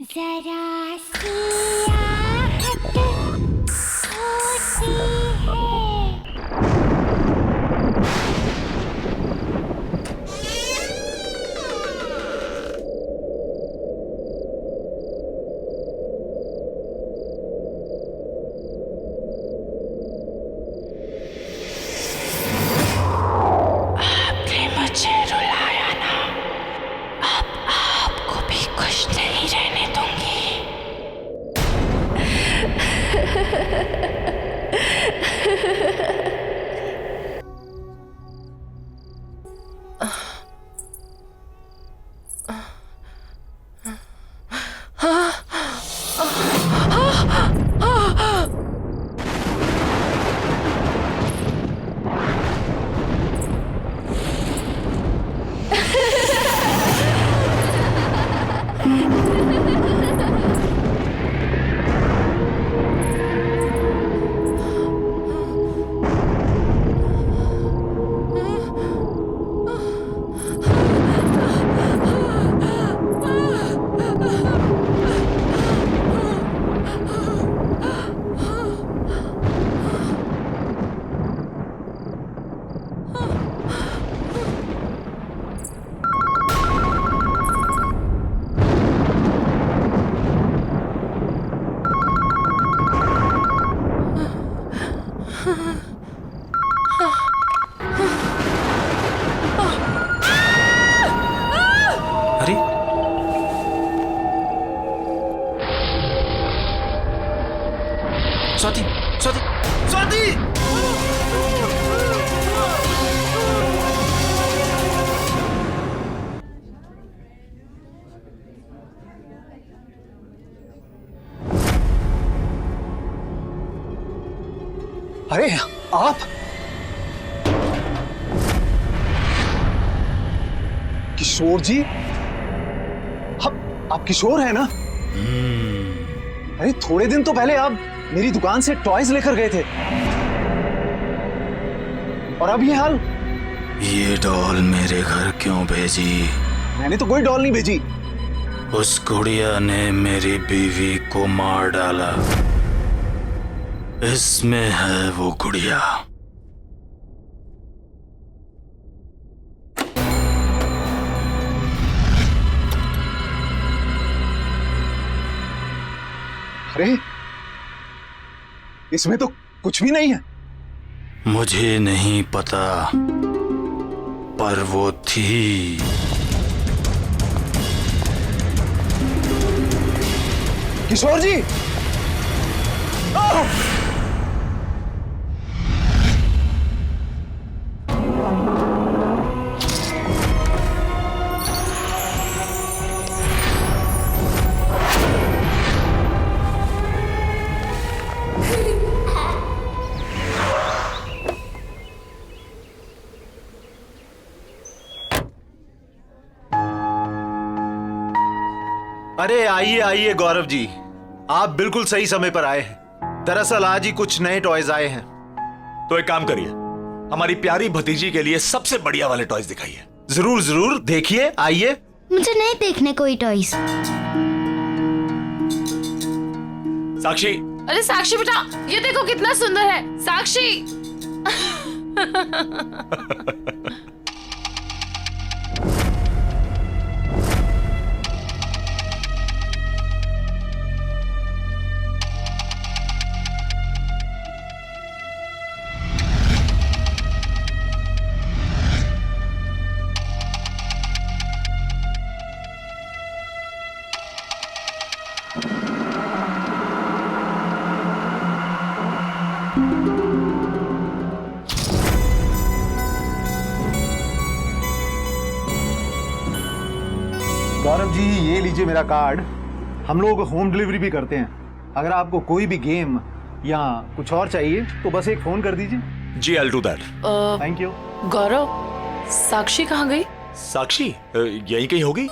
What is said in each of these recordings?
जरा सी आहट होती है। आपने मुझे रुलाया ना, अब आपको भी खुश नहीं रहने दूंगी। अरे स्वाति, स्वाति, स्वाति! अरे आप किशोर जी, आप किशोर हैं ना? अरे थोड़े दिन तो पहले आप मेरी दुकान से टॉयज लेकर गए थे और अब ये हाल। ये डॉल मेरे घर क्यों भेजी? मैंने तो कोई डॉल नहीं भेजी। उस गुड़िया ने मेरी बीवी को मार डाला। इसमें है वो गुड़िया। अरे इसमें तो कुछ भी नहीं है। मुझे नहीं पता, पर वो थी। किशोर जी, अरे आइए आइए गौरव जी, आप बिल्कुल सही समय पर आए हैं। दरअसल आज ही कुछ नए टॉयज आए हैं। तो एक काम करिए, हमारी प्यारी भतीजी के लिए सबसे बढ़िया वाले टॉयज दिखाइए। जरूर जरूर, देखिए, आइए। मुझे नहीं देखने कोई टॉयज। साक्षी, अरे साक्षी बेटा, ये देखो कितना सुंदर है। साक्षी गौरव जी ये लीजिए मेरा कार्ड। हम लोग होम डिलीवरी भी करते हैं। अगर आपको कोई भी गेम या कुछ और चाहिए तो बस एक फोन कर दीजिए। जी I will do that. Thank you. Gaurav, Sakshi कहाँ गई? साक्षी यहीं कहीं होगी।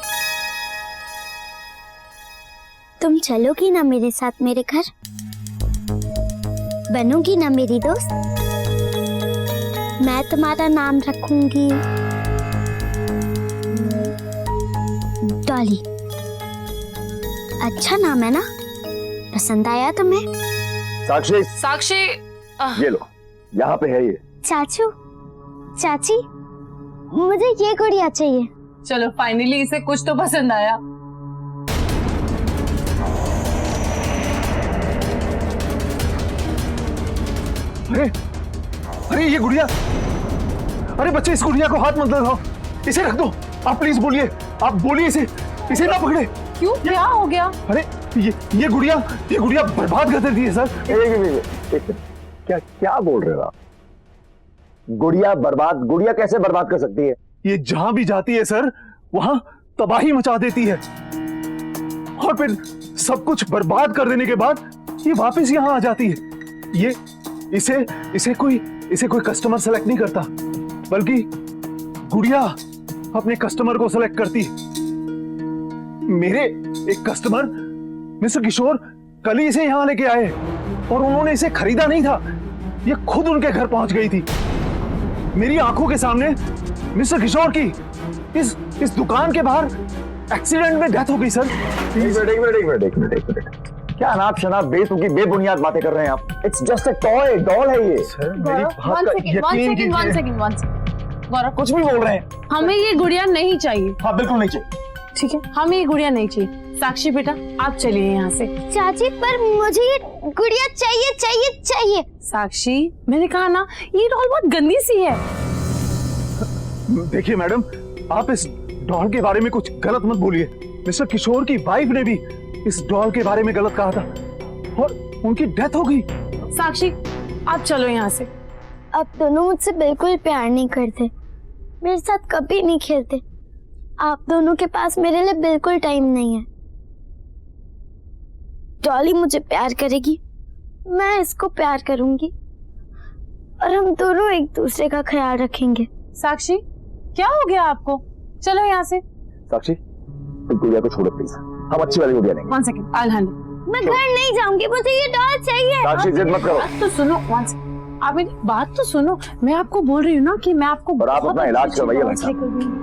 तुम चलोगी ना मेरे साथ मेरे घर? बनोगी ना मेरी दोस्त? मैं तुम्हारा नाम रखूंगी डॉली। अच्छा नाम है ना, पसंद आया तुम्हें? साक्षी, साक्षी ये लो, यहाँ पे है ये। चाचू, चाची, मुझे ये गुड़िया चाहिए। चलो फाइनली इसे कुछ तो पसंद आया। अरे अरे ये गुड़िया, अरे बच्चे इस गुड़िया को हाथ मत लगाओ, इसे रख दो। आप प्लीज बोलिए, आप बोलिए इसे ना पकड़े। क्यों, क्या हो गया? अरे ये गुड़िया बर्बाद कर देती है सर। क्या क्या बोल रहे हो आप? गुड़िया बर्बाद? गुड़िया कैसे बर्बाद कर सकती है? ये जहां भी जाती है सर, वहां तबाही मचा देती है, और फिर सब कुछ बर्बाद कर देने के बाद ये वापस यहां आ जाती है। ये इसे कोई कस्टमर सेलेक्ट नहीं करता, बल्कि गुड़िया अपने कस्टमर को सेलेक्ट करती है। मेरे एक कस्टमर मिस्टर किशोर कल ही इसे यहां लेके आए, और उन्होंने इसे खरीदा नहीं था, ये खुद उनके घर पहुंच गई थी। मेरी आंखों के सामने मिस्टर किशोर की इस दुकान के बाहर एक्सीडेंट में डेथ हो गई सर। एक मिनट, क्या अनाप शनाप बेतुकी बेबुनियाद बातें कर रहे हैं आप? It's just a toy, doll है ये। सर मेरी बात का यकीन कीजिए। वन सेकंड गौरव, कुछ भी बोल रहे हैं। हमें ये गुड़िया नहीं चाहिए। हाँ बिल्कुल नहीं चाहिए। ठीक है, हमें ये गुड़िया नहीं चाहिए। साक्षी बेटा आप चलिए यहाँ से। चाची पर मुझे ये गुड़िया चाहिए चाहिए चाहिए। साक्षी मैंने कहा ना, ये डॉल बहुत गंदी सी है। देखिए मैडम, आप इस डॉल के बारे में कुछ गलत मत बोलिए। मिस्टर किशोर की वाइफ ने भी इस डॉल के बारे में गलत कहा था, और उनकी डेथ हो गई। साक्षी आप चलो यहाँ से। आप दोनों मुझसे बिल्कुल प्यार नहीं करते, मेरे साथ कभी नहीं खेलते। आप दोनों के पास मेरे लिए बिल्कुल टाइम नहीं है। डॉली मुझे प्यार करेगी, मैं इसको प्यार करूंगी, और हम दोनों एक दूसरे का ख्याल रखेंगे। साक्षी क्या हो गया आपको? चलो यहाँ से। साक्षी इस गुड़िया को छोड़ो प्लीज, हम अच्छी वाली गुड़िया लेंगे। One second, I handle. मैं घर नहीं जाऊंगी, मुझे ये डॉल चाहिए। साक्षी जिद मत करो। बात तो सुनो, वन सेकंड, आप मेरी बात तो सुनो। मैं आपको बोल रही हूँ ना कि मैं आपको और आप बहुत अपना इलाज अच्छी करवाइए डॉल भाई साहब। लेकर दूंगी।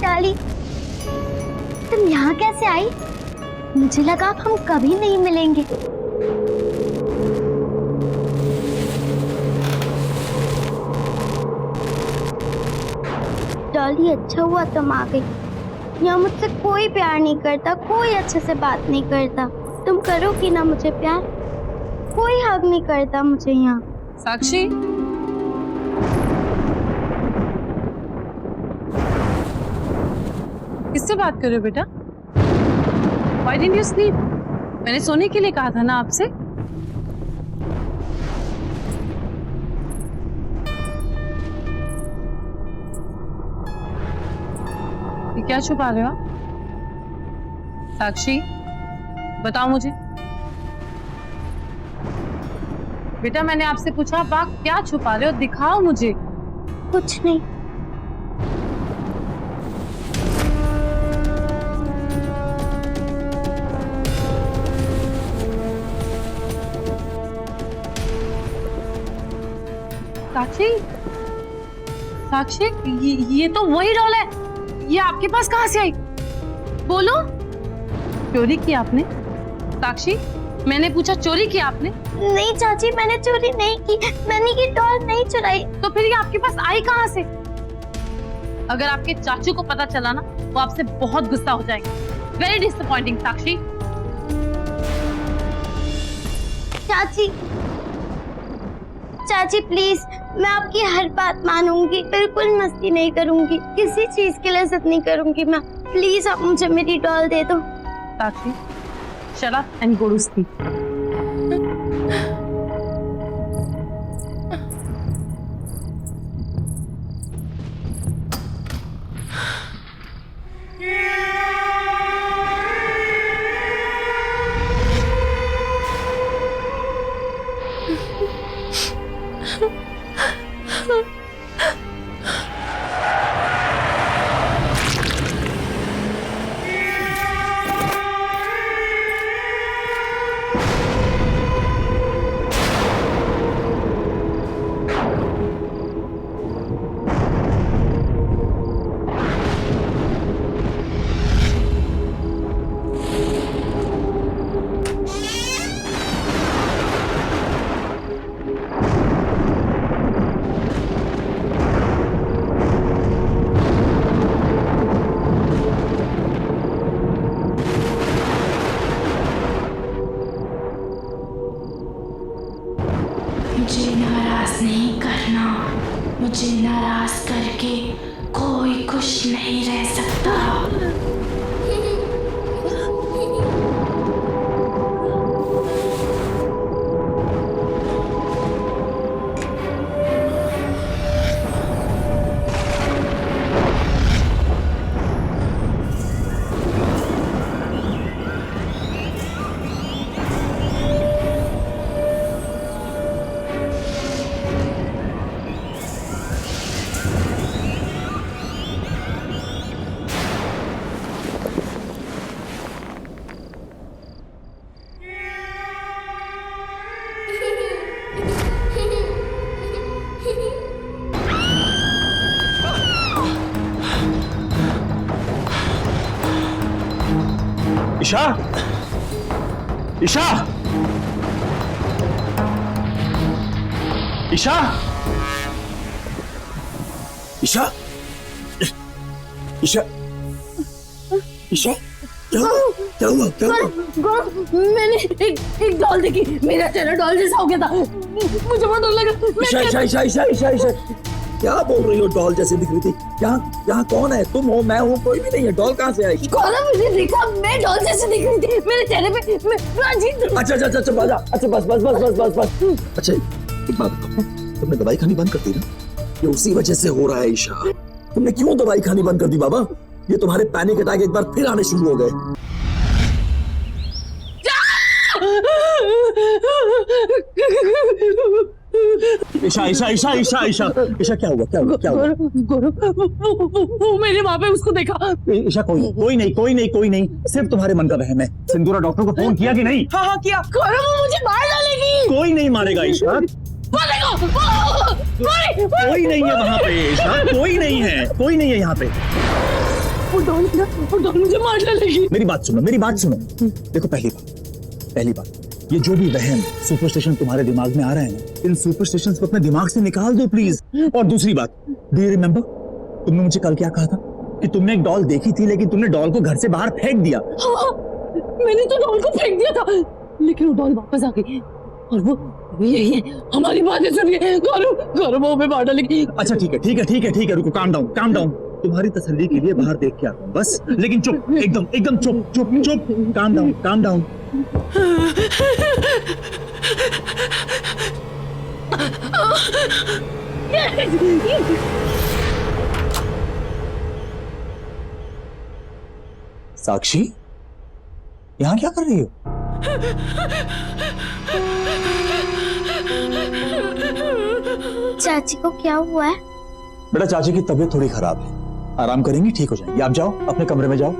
डॉली, तुम यहाँ कैसे आई? मुझे लगा हम कभी नहीं मिलेंगे। डॉली अच्छा हुआ तुम आ गई। यहाँ मुझसे कोई प्यार नहीं करता, कोई अच्छे से बात नहीं करता। तुम करोगी ना मुझे प्यार? कोई हक नहीं करता मुझे यहाँ। साक्षी किससे बात कर रहे हो बेटा? Why didn't you sleep? मैंने सोने के लिए कहा था ना आपसे। ये क्या छुपा रहे हो आप? साक्षी बताओ मुझे। बेटा मैंने आपसे पूछा, आप क्या छुपा रहे हो? दिखाओ मुझे। कुछ नहीं। साक्षी साक्षी, ये तो वही डॉल है। ये आपके पास कहाँ से आई? बोलो। चोरी की आपने? साक्षी, मैंने पूछा चोरी की आपने? नहीं चाची, मैंने चोरी नहीं की, मैंने ये डॉल नहीं चुराई। तो फिर ये आपके पास आई कहाँ से? अगर आपके चाचू को पता चला ना, वो आपसे बहुत गुस्सा हो जाएंगे। वेरी डिसअपॉइंटिंग साक्षी। चाची, चाची प्लीज, मैं आपकी हर बात मानूंगी, बिल्कुल मस्ती नहीं करूंगी, किसी चीज के लिए जिद नहीं करूंगी मैं। प्लीज आप मुझे मेरी डॉल दे दो। साक्षी, shut up and go to sleep. मुझे नाराज नहीं करना। मुझे नाराज करके कोई खुश नहीं रह सकता। ईशा, ईशा, ईशा, ईशा, ईशा, ईशा, क्या हुआ? क्या हुआ? क्या हुआ? मैंने एक डॉल देखी, मेरा चेहरा डॉल जैसा हो गया था, मुझे बहुत डर लगा। ईशा, ईशा, ईशा, ईशा, ईशा, ईशा, क्या बोल रही हो? डॉल जैसे दिख रही थी। यहाँ कौन है? तुम हो, मैं हूँ, कोई भी नहीं है। डॉल कहाँ से आई? गौरव, मुझे देखा, मैं डॉल जैसे दिख रही थी, मेरे चेहरे पे अच्छा अच्छा अच्छा बाजा, अच्छा बस बस बस बस बस बस। अच्छा एक बात बताओ, तुमने दवाई खानी बंद कर दी ना? ये उसी वजह से हो रहा है ईशा। तुमने क्यों दवाई खानी बंद कर दी बाबा? ये तुम्हारे पैनिक अटैक एक बार फिर आने शुरू हो गए। ईशा, ईशा, ईशा, ईशा, ईशा, ईशा, क्या हुआ? क्या हुआ? क्या हुआ? वो मैंने वहां पे उसको देखा। ईशा, कोई नहीं, सिर्फ तुम्हारे मन का वहम है। सिंदूरा डॉक्टर को फोन किया कि नहीं? हाँ किया। गौरव, वो मुझे मार डालेगी। कोई नहीं मारेगा ईशा। कोई नहीं है वहाँ पे ईशा, कोई नहीं है यहाँ पे। वो डॉल मुझे मार डालेगी। मेरी बात सुनो। देखो, पहली बात, ये जो भी वहम सुपरस्टिशन तुम्हारे दिमाग में आ रहे हैं ना, इन सुपरस्टिशंस को अपने दिमाग से निकाल दो प्लीज। और दूसरी बात, डू यू रिमेम्बर, तुमने मुझे कल क्या कहा था कि तुमने एक डॉल देखी थी, लेकिन तुमने डॉल को घर से बाहर फेंक दिया। हाँ, मैंने तो डॉल को फेंक दिया था, लेकिन वो डॉल वापस आ गई। और वो यही है, हमारी बातें सुन के गौरव वो हमें मार डालेगी। अच्छा ठीक है, रुको, काम डाउन। तुम्हारी तसल्ली के लिए बाहर देख के आता हूँ बस, लेकिन चुप, एकदम चुप, काम डाउन। साक्षी, यहाँ क्या कर रही हो? चाची को क्या हुआ है? बेटा, चाची की तबीयत थोड़ी खराब है, आराम करेंगी, ठीक हो जाएंगी। आप जाओ, अपने कमरे में जाओ।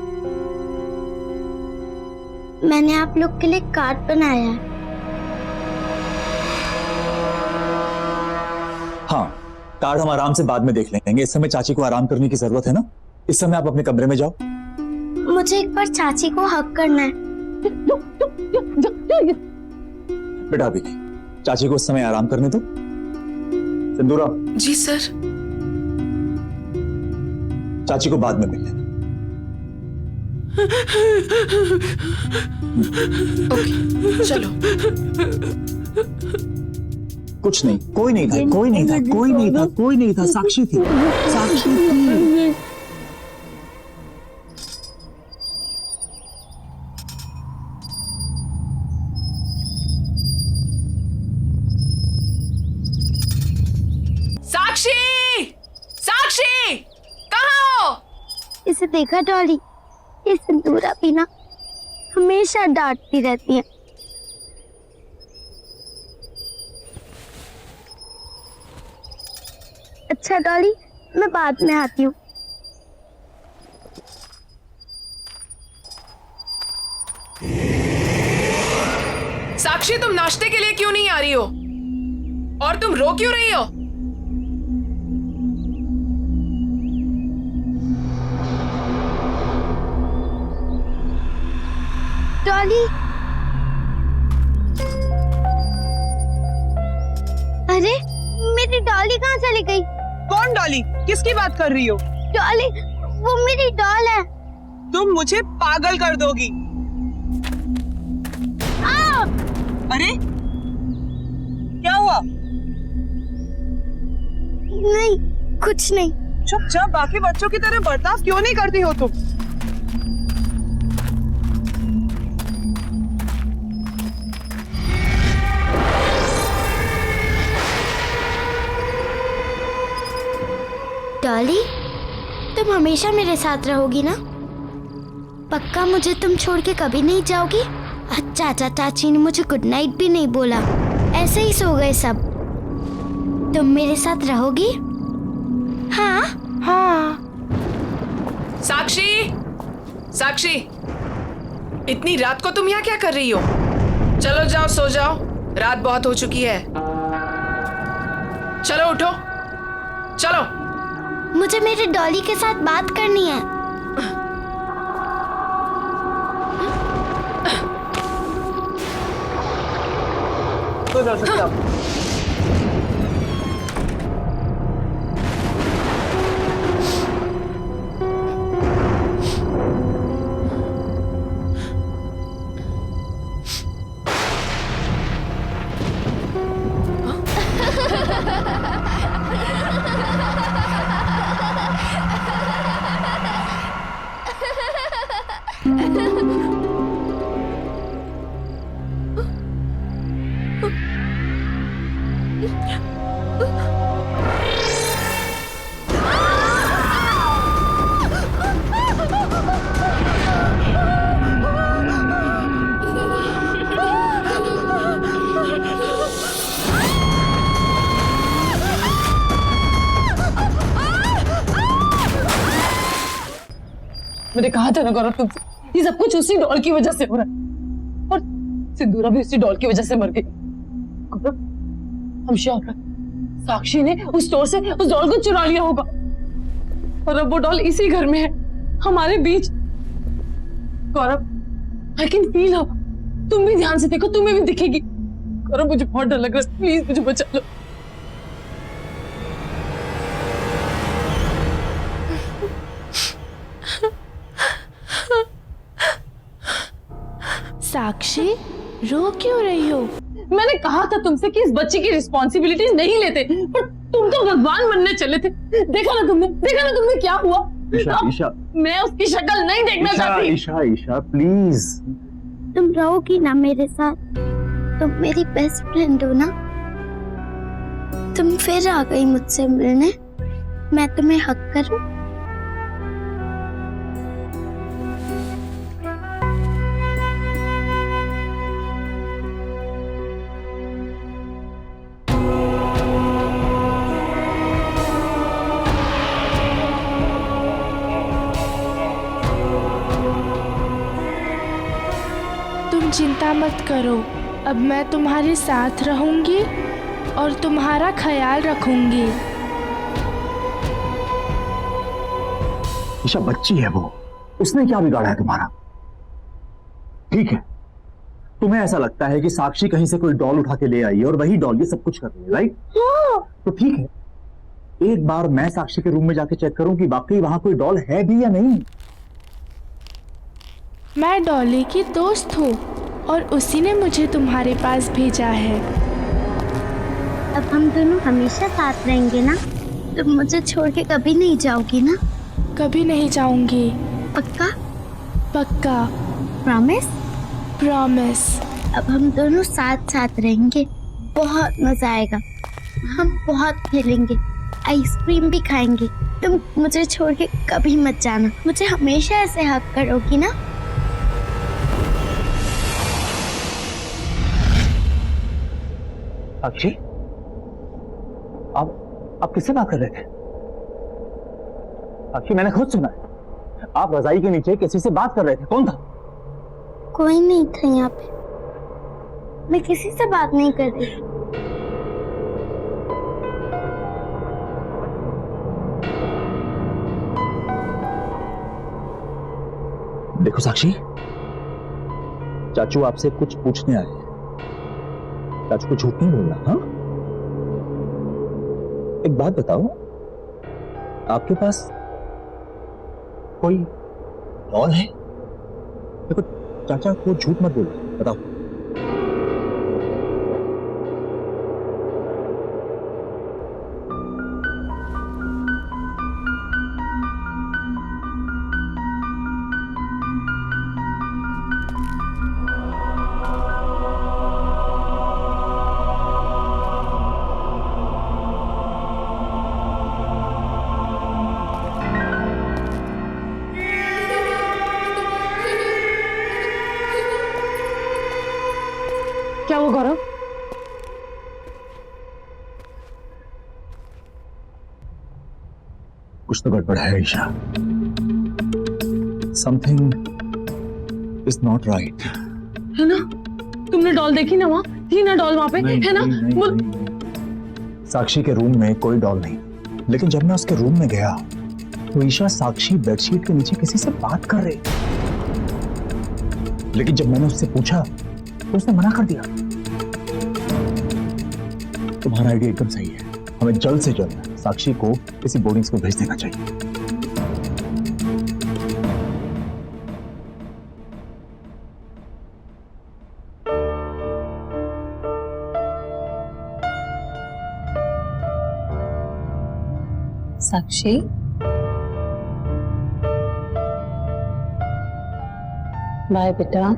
मैंने आप लोग के लिए कार्ड बनाया है। हाँ, कार्ड हम आराम से बाद में देख लेंगे, इस समय चाची को आराम करने की जरूरत है ना। इस समय आप अपने कमरे में जाओ। मुझे एक बार चाची को हक करना है। बेटा अभी नहीं, चाची को उस समय आराम करने दो। सिंदूरा। जी सर। चाची को बाद में मिल लेना। ओके चलो। कुछ नहीं, कोई नहीं था, कोई नहीं था, कोई नहीं था, कोई नहीं था, साक्षी थी, साक्षी थी। साक्षी, साक्षी, कहाँ हो? इसे देखा डॉली, ये सिंदूरा भी ना हमेशा डांटती रहती है। अच्छा डॉली, मैं बाद में आती हूँ। साक्षी, तुम नाश्ते के लिए क्यों नहीं आ रही हो? और तुम रो क्यों रही हो? डॉली, अरे मेरी डॉली कहाँ चली गई? कौन डॉली? किसकी बात कर रही हो? डॉली, वो मेरी डॉल है। तुम मुझे पागल कर दोगी। अरे क्या हुआ? नहीं, कुछ नहीं। चुपचाप बाकी बच्चों की तरह बर्ताव क्यों नहीं करती हो तुम? डॉली, तुम हमेशा मेरे साथ रहोगी ना? पक्का मुझे तुम छोड़ के कभी नहीं जाओगी? चाचा चाची ने मुझे गुड नाइट भी नहीं बोला, ऐसे ही सो गए सब। तुम मेरे साथ रहोगी? हाँ हाँ। साक्षी, साक्षी, इतनी रात को तुम यहाँ क्या कर रही हो? चलो जाओ, सो जाओ, रात बहुत हो चुकी है। चलो उठो, चलो। मुझे मेरे डॉली के साथ बात करनी है। तो जा सकते आप। मैंने कहा था ना गौरव तुमसे, ये सब कुछ उसी डॉल की वजह से हो रहा है, और सिंदूरा भी उसी डॉल की वजह से मर गई। गौरव, हम श्योर हैं साक्षी ने उस स्टोर से उस डॉल को चुरा लिया होगा, और अब वो डॉल इसी घर में है, हमारे बीच। गौरव, आई कैन फील हर। तुम भी ध्यान से देखो, तुम्हें भी दिखेगी। गौरव, मुझे बहुत डर लग रहा है, प्लीज मुझे बचा लो। साक्षी, रो क्यों रही हो? मैंने कहा था तुमसे कि इस बच्ची की रिस्पॉन्सिबिलिटीज नहीं लेते, पर तुम तो भगवान बनने चले थे। देखा ना तुमने क्या हुआ? ईशा, मैं उसकी शक्ल नहीं देखना चाहती। ईशा प्लीज। तुम रहोगी ना मेरे साथ? तुम मेरी बेस्ट फ्रेंड हो ना? तुम फिर आ गई मुझसे मिलने, मैं तुम्हें हक करूं? चिंता मत करो, अब मैं तुम्हारे साथ रहूंगी और तुम्हारा ख्याल रखूंगी। ईशा बच्ची है वो, उसने क्या बिगाड़ा है तुम्हारा? ठीक है, तुम्हें ऐसा लगता है कि साक्षी कहीं से कोई डॉल उठा के ले आई है और वही डॉल ये सब कुछ कर रही है, राइट? तो ठीक है, एक बार मैं साक्षी के रूम में जाके चेक करूं कि वाकई वहां कोई डॉल है भी या नहीं। मैं डॉली की दोस्त हूँ और उसी ने मुझे तुम्हारे पास भेजा है। अब हम दोनों हमेशा साथ रहेंगे ना? तुम मुझे छोड़ के कभी नहीं जाओगी ना? कभी नहीं जाऊंगी। पक्का? पक्का। प्रॉमिस? प्रॉमिस। अब हम दोनों साथ साथ रहेंगे, बहुत मजा आएगा। हम बहुत खेलेंगे, आइसक्रीम भी खाएंगे। तुम मुझे छोड़ के कभी मत जाना, मुझे हमेशा ऐसे हक करोगी ना? साक्षी, आप किससे बात कर रहे थे? साक्षी, मैंने खुद सुना है, आप रजाई के नीचे किसी से बात कर रहे थे। कौन था? कोई नहीं था यहाँ पे, मैं किसी से बात नहीं कर रही। देखो साक्षी, चाचू आपसे कुछ पूछने आए हैं। चाचू को झूठ नहीं बोलना, हाँ? एक बात बताओ, आपके पास कोई डॉल है? देखो चाचा को झूठ मत बोलो, बताओ। क्या हुआ गौरव? कुछ तो गड़बड़ है Isha. Something is not right. है ना? तुमने डॉल देखी ना? वहां थी ना डॉल, वहां पे है ना? साक्षी के रूम में कोई डॉल नहीं, लेकिन जब मैं उसके रूम में गया तो ईशा साक्षी बेडशीट के नीचे किसी से बात कर रही, लेकिन जब मैंने उससे पूछा तो उसने मना कर दिया। तुम्हारा आइडिया एकदम सही है, हमें जल्द से जल्द साक्षी को किसी बोर्डिंग स्कूल भेज देना चाहिए। साक्षी, बाय बेटा।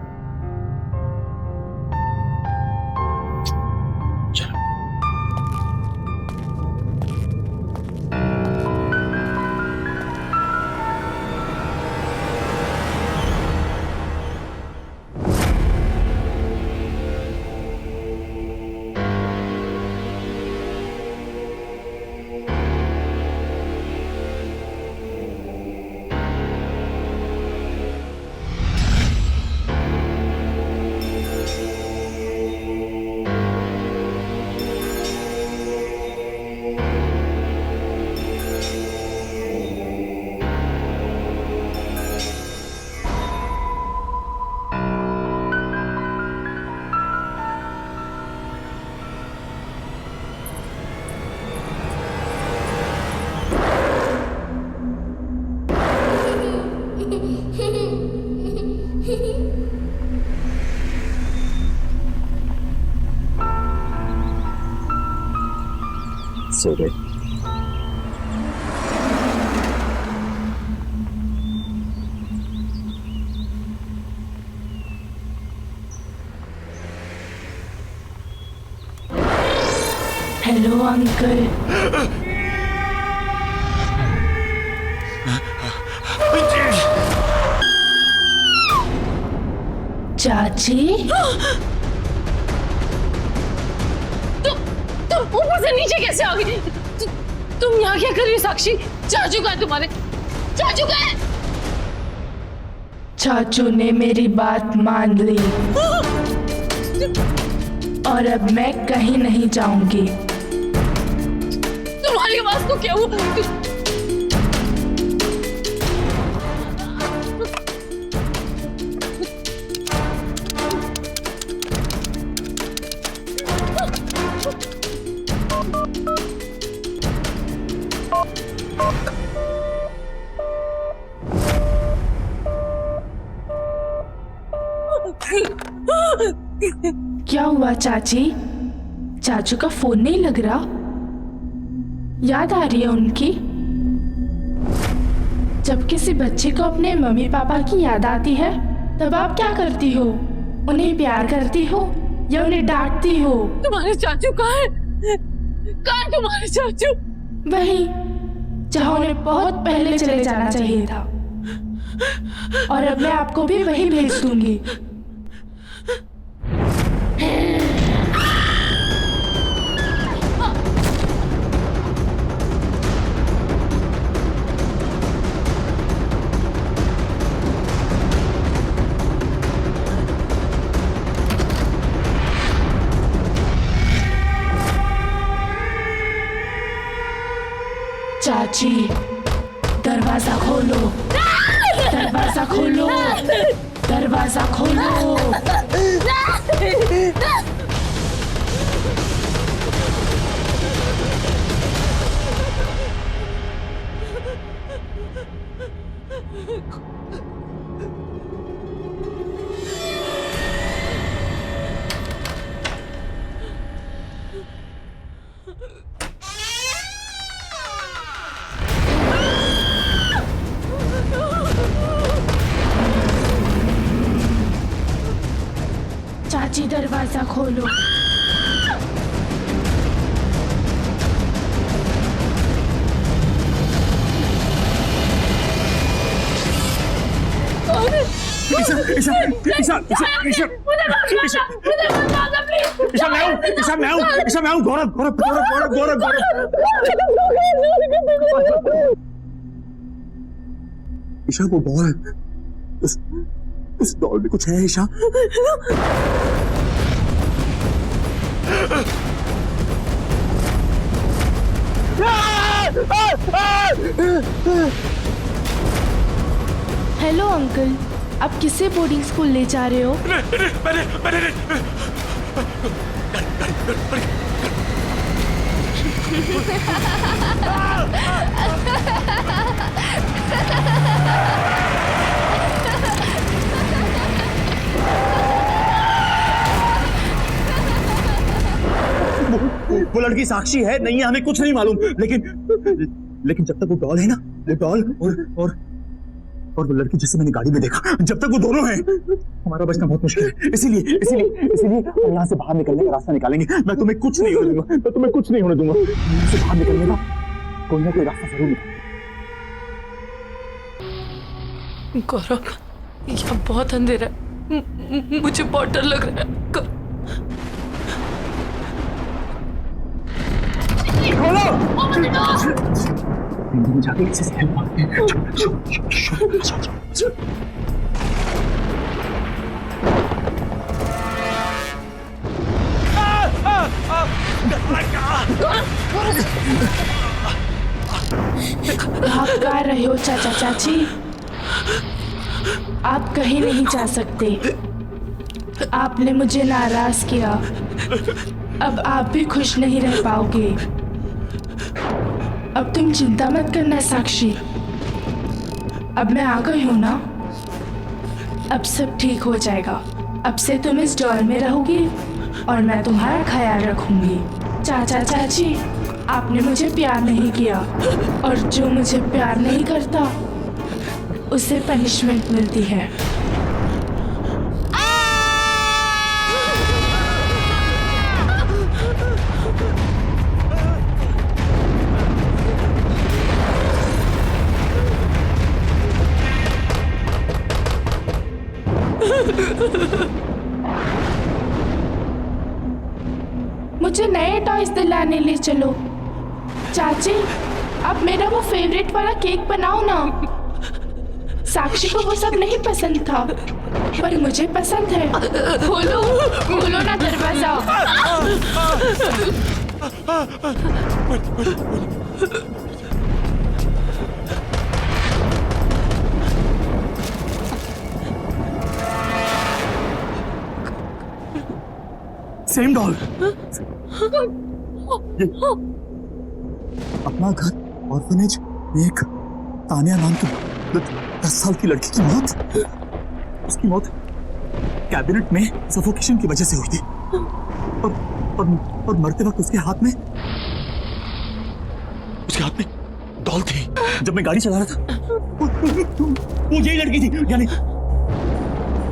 सो गए। Hello uncle. चाची, तुम ऊपर से नीचे कैसे आ गई? तुम यहाँ क्या कर रही हो साक्षी? चाचू कहाँ है तुम्हारे? चाचू कहाँ है? चाचू ने मेरी बात मान ली और अब मैं कहीं नहीं जाऊंगी। तुम्हारी आवाज को क्या हुआ? क्या हुआ चाची? चाचू का फोन नहीं लग रहा? याद आ रही है उनकी? जब किसी बच्चे को अपने मम्मी पापा की याद आती है तब आप क्या करती हो? उन्हें प्यार करती हो या उन्हें डांटती हो? तुम्हारे चाचू कहाँ है? कहाँ है तुम्हारे चाचू? वहीं जहां उन्हें बहुत पहले चले जाना चाहिए था। और अब मैं आपको भी वहीं भेज दूंगी। चाची, दरवाजा खोलो, दरवाजा खोलो, दरवाजा खोलो। चाची, दरवाजा खोलो। ईशा ईशा ईशा ईशा ईशा मैं हूँ गौरव गौरव गौरव गौरव गौरव ईशा वो डॉल है, उस डॉल में कुछ है ईशा। हेलो अंकल, आप किसे बोर्डिंग स्कूल ले जा रहे हो? वो लड़की साक्षी है नहीं है हमें कुछ नहीं मालूम, लेकिन जब तक वो डॉल है ना, वो डॉल और वो लड़की जिसे मैंने गाड़ी में देखा, जब तक वो दोनों हैं हमारा बचना बहुत मुश्किल है। इसीलिए हम यहाँ से बाहर निकलने का रास्ता निकालेंगे। मैं तुम्हें कुछ नहीं होने दूंगा, यहाँ से बाहर निकलने का कोई ना कोई रास्ता जरूर निकालेंगे। गौरव, यहाँ बहुत अंधेरा है, मुझे बहुत डर लग रहा है। जाके किसी से हेल्प मांगते हैं। आप कहाँ रहे हो चाचा चाची? आप कहीं नहीं जा सकते। आपने मुझे नाराज किया, अब आप भी खुश नहीं रह पाओगे। अब तुम चिंता मत करना साक्षी, अब मैं आ गई हूं ना, अब सब ठीक हो जाएगा। अब से तुम इस डॉल में रहोगी और मैं तुम्हारा ख्याल रखूंगी। चाचा चाची, आपने मुझे प्यार नहीं किया और जो मुझे प्यार नहीं करता उसे पनिशमेंट मिलती है। मुझे नए टॉयज दिलाने ले चलो। चाची, अब मेरा वो फेवरेट वाला केक बनाओ ना। साक्षी को वो सब नहीं पसंद था, पर मुझे पसंद है। खोलो ना दरवाजा। सेम डॉल, अपना घर ऑर्फनेज में एक तानिया नाम की 10 साल की लड़की की मौत, उसकी मौत कैबिनेट में सफोकेशन की वजह से हुई थी। और मरते वक्त उसके हाथ में डॉल थी। जब मैं गाड़ी चला रहा था वो यही लड़की थी।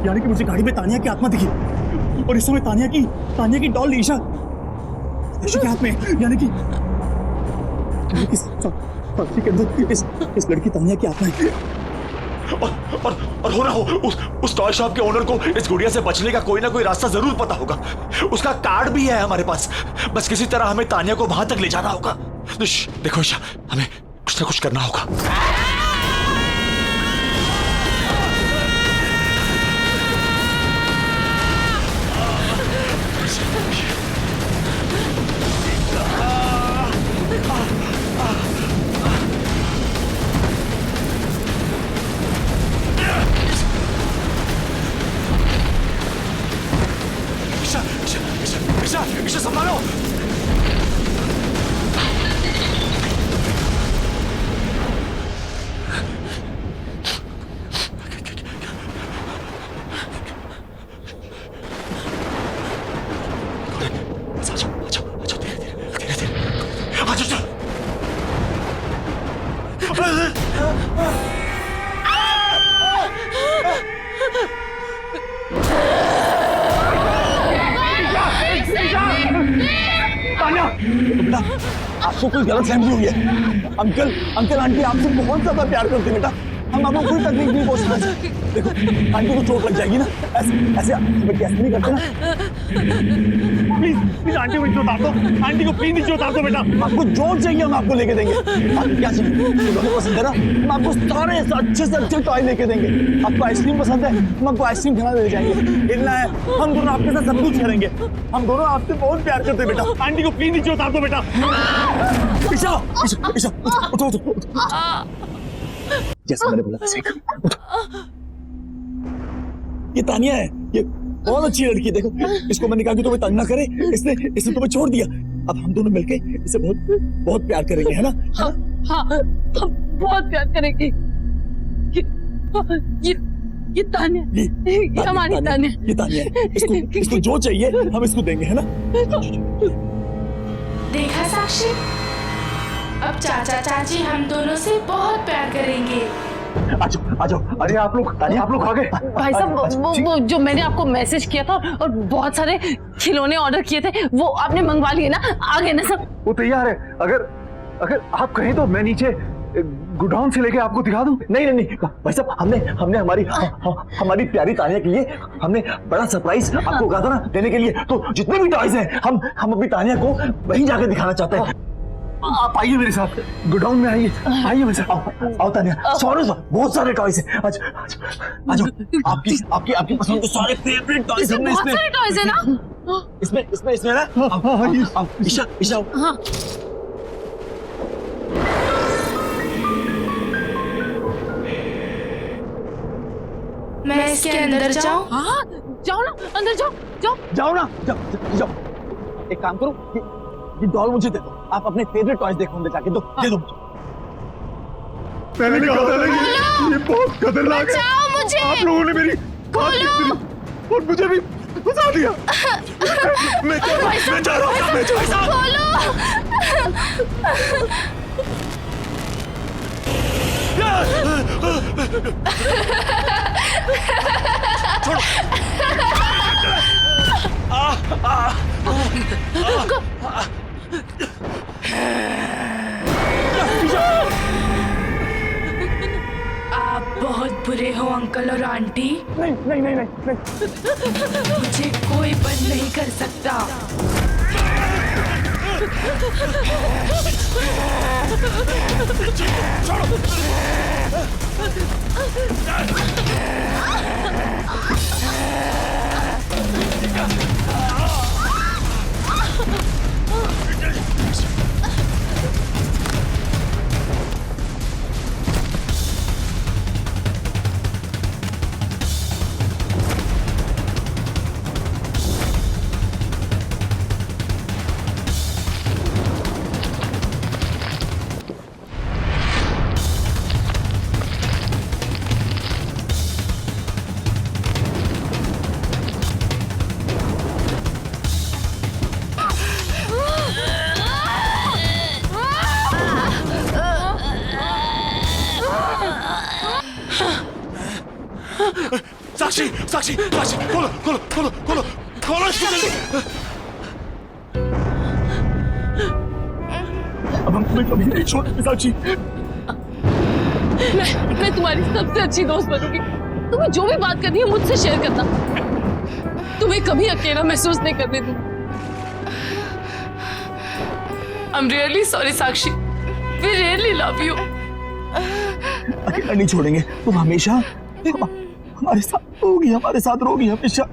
यानी कि मुझे गाड़ी में तानिया की आत्मा दिखी और इस समय तानिया की डॉल ईशा के हाथ में। यानी कि साक्षी के अंदर इस लड़की तानिया की आत्मा है। और हो ना हो उस टॉय शॉप के ओनर को इस गुड़िया से बचने का कोई ना कोई रास्ता जरूर पता होगा। उसका कार्ड भी है हमारे पास। बस किसी तरह हमें तानिया को वहां तक ले जाना होगा। देखो ईशा, हमें कुछ ना कुछ करना होगा। ईशा संभालो। आपको कोई गलतफहमी हुई है। अंकल आंटी आपसे बहुत ज्यादा प्यार करते बेटा। हम आपको कोई तकलीफ नहीं पहुंचना चाहते। देखो आंटी को चोट लग जाएगी ना। ऐसे नहीं करते ना। प्लीज आंटी को नीचे उतार दो। आंटी को प्लीज नीचे उतार दो बेटा। आपको जो चाहिए हम आपको लेके देंगे। आपको क्या चाहिए पसंद है ना, हम आपको सारे अच्छे से अच्छे टॉय लेके देंगे। आपको आइसक्रीम पसंद है, हम आपको आइसक्रीम खिलाने ले जाएंगे। खेलना है, हम दोनों आपके साथ सब कुछ करेंगे। हम दोनों आपसे बहुत प्यार करते हैं बेटा। आंटी को प्लीज नीचे उतार दो बेटा। ईशा उठो। जैसे मैंने बोला ये तानिया है। ये बहुत अच्छी लड़की है। देखो इसको मैंने कहा कि तुम्हें तंग ना करे, इसने तुम्हें छोड़ दिया। अब हम दोनों मिलके इसे बहुत प्यार करेंगे, है ना? हाँ, हम बहुत प्यार करेंगे। ये तानिया, ये हमारी तानिया। ये तानिया है। इसको जो चाहिए हम इसको देंगे, है ना? देखा साक्षी, अब चाचा चाची हम दोनों से बहुत प्यार करेंगे। आ जाओ। अरे आप लोग आ गए। भाई साहब वो जो मैंने आपको मैसेज किया था और बहुत सारे खिलौने ऑर्डर किए थे वो आपने मंगवा लिए ना? आ गए ना सब? वो तैयार है। अगर आप कहें तो मैं नीचे गोडाउन से लेके आपको दिखा दूं। नहीं भाई साहब, हमने हमारी प्यारी तानिया के लिए हमने बड़ा सरप्राइज आपको कहा था ना देने के लिए। तो जितने भी टॉयज हैं हम अपनी तानिया को वहीं जाके दिखाना चाहते हैं। आप आइए मेरे साथ, गोडाउन में आइए मेरे साथ। आओ तानिया, बहुत सारे टॉयज हैं। आ जाओ। आपकी पसंद के सारे फेवरेट टॉयज हमने बहुत सारे टॉयज है ना? इसमें ना। ईशा हाँ। मैं इसके अंदर जाऊं? हाँ, जाओ ना, अंदर जाओ ना। एक काम करो, ये डॉल मुझे दे दो। आप अपने फेवरेट टॉयज देखो, अंदर जाके दे दो। मैंने कहा था ना ये बहुत खतरनाक है। मुझे आप लोगों ने मेरी और मुझे भी फंसा दिया। मैं जा रहा हूँ। आप बहुत बुरे हो अंकल और आंटी। नहीं। मुझे कोई बंद नहीं कर सकता। साक्षी साक्षी साक्षी खोलो खोलो खोलो खोलो खोलो इसको जल्दी। अब हम तुम्हें कभी नहीं छोड़ेंगे साक्षी। मैं तुम्हारी सबसे अच्छी दोस्त बनूंगी। तुम्हें जो भी बात करनी है मुझसे शेयर करना। तुम्हें कभी अकेला महसूस नहीं करने दूंगी। I'm really sorry Sakshi. We really love you। अकेला नहीं छोड़ेंगे, तुम हमेशा हमारे साथ रहोगी हमेशा।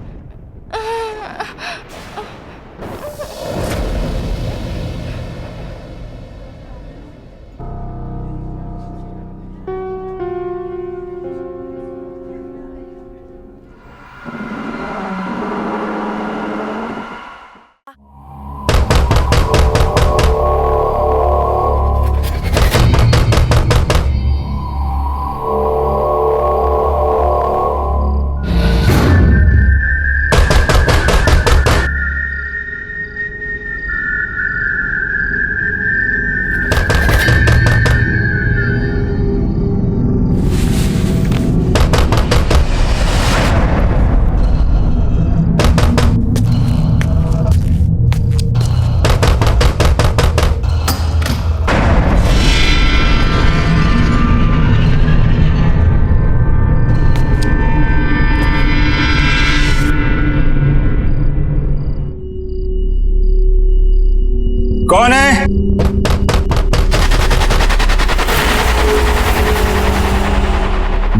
कौन है?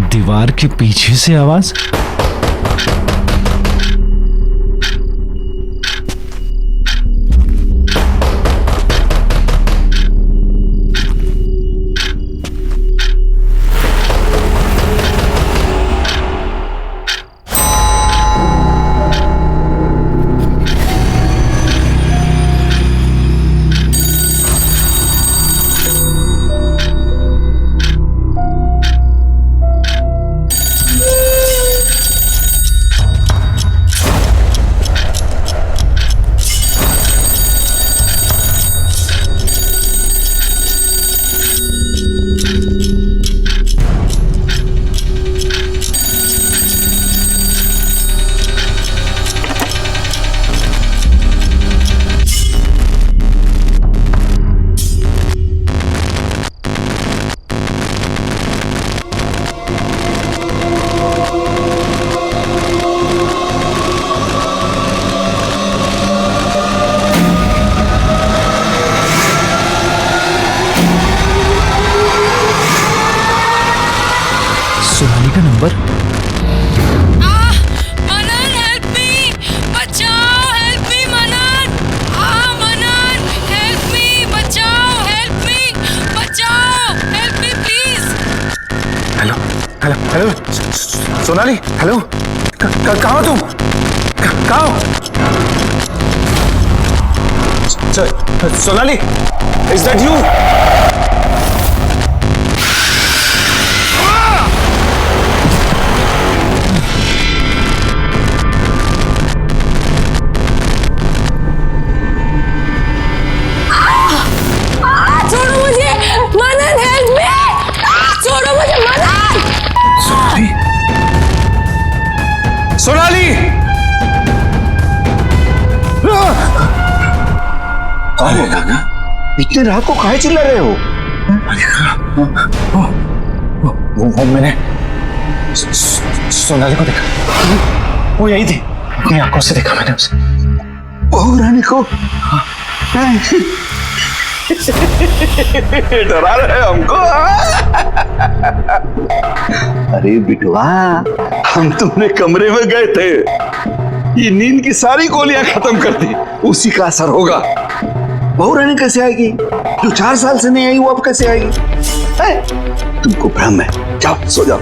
दीवार के पीछे से आवाज। सोनाली का नंबर। मनन हेल्प मी, बचाओ, हेल्प मी मनन। मनन हेल्प मी, बचाओ, हेल्प मी, बचाओ, help me please. Hello hello hello Sonali, hello कहाँ हो तुम? कहाँ हो? Sonali, is that you? छोड़ो मुझे, मनन हेल्प मी, छोड़ो मुझे मनन। सोनाली, सोनाली, इतने रात को काहे चिल्ला रहे हो? वो मैंने सोनाली को देखा, वो यही थी, अपनी आंखों से देखा मैंने उसे। बहू रानी को डरा रहे हमको। अरे बिटवा, हम तुमने कमरे में गए थे, ये नींद की सारी गोलियां खत्म कर दी, उसी का असर होगा। बहू रानी कैसे आएगी? जो 4 साल से नहीं आई वो अब कैसे आएगी? तुमको भ्रम है, जाओ सो जाओ।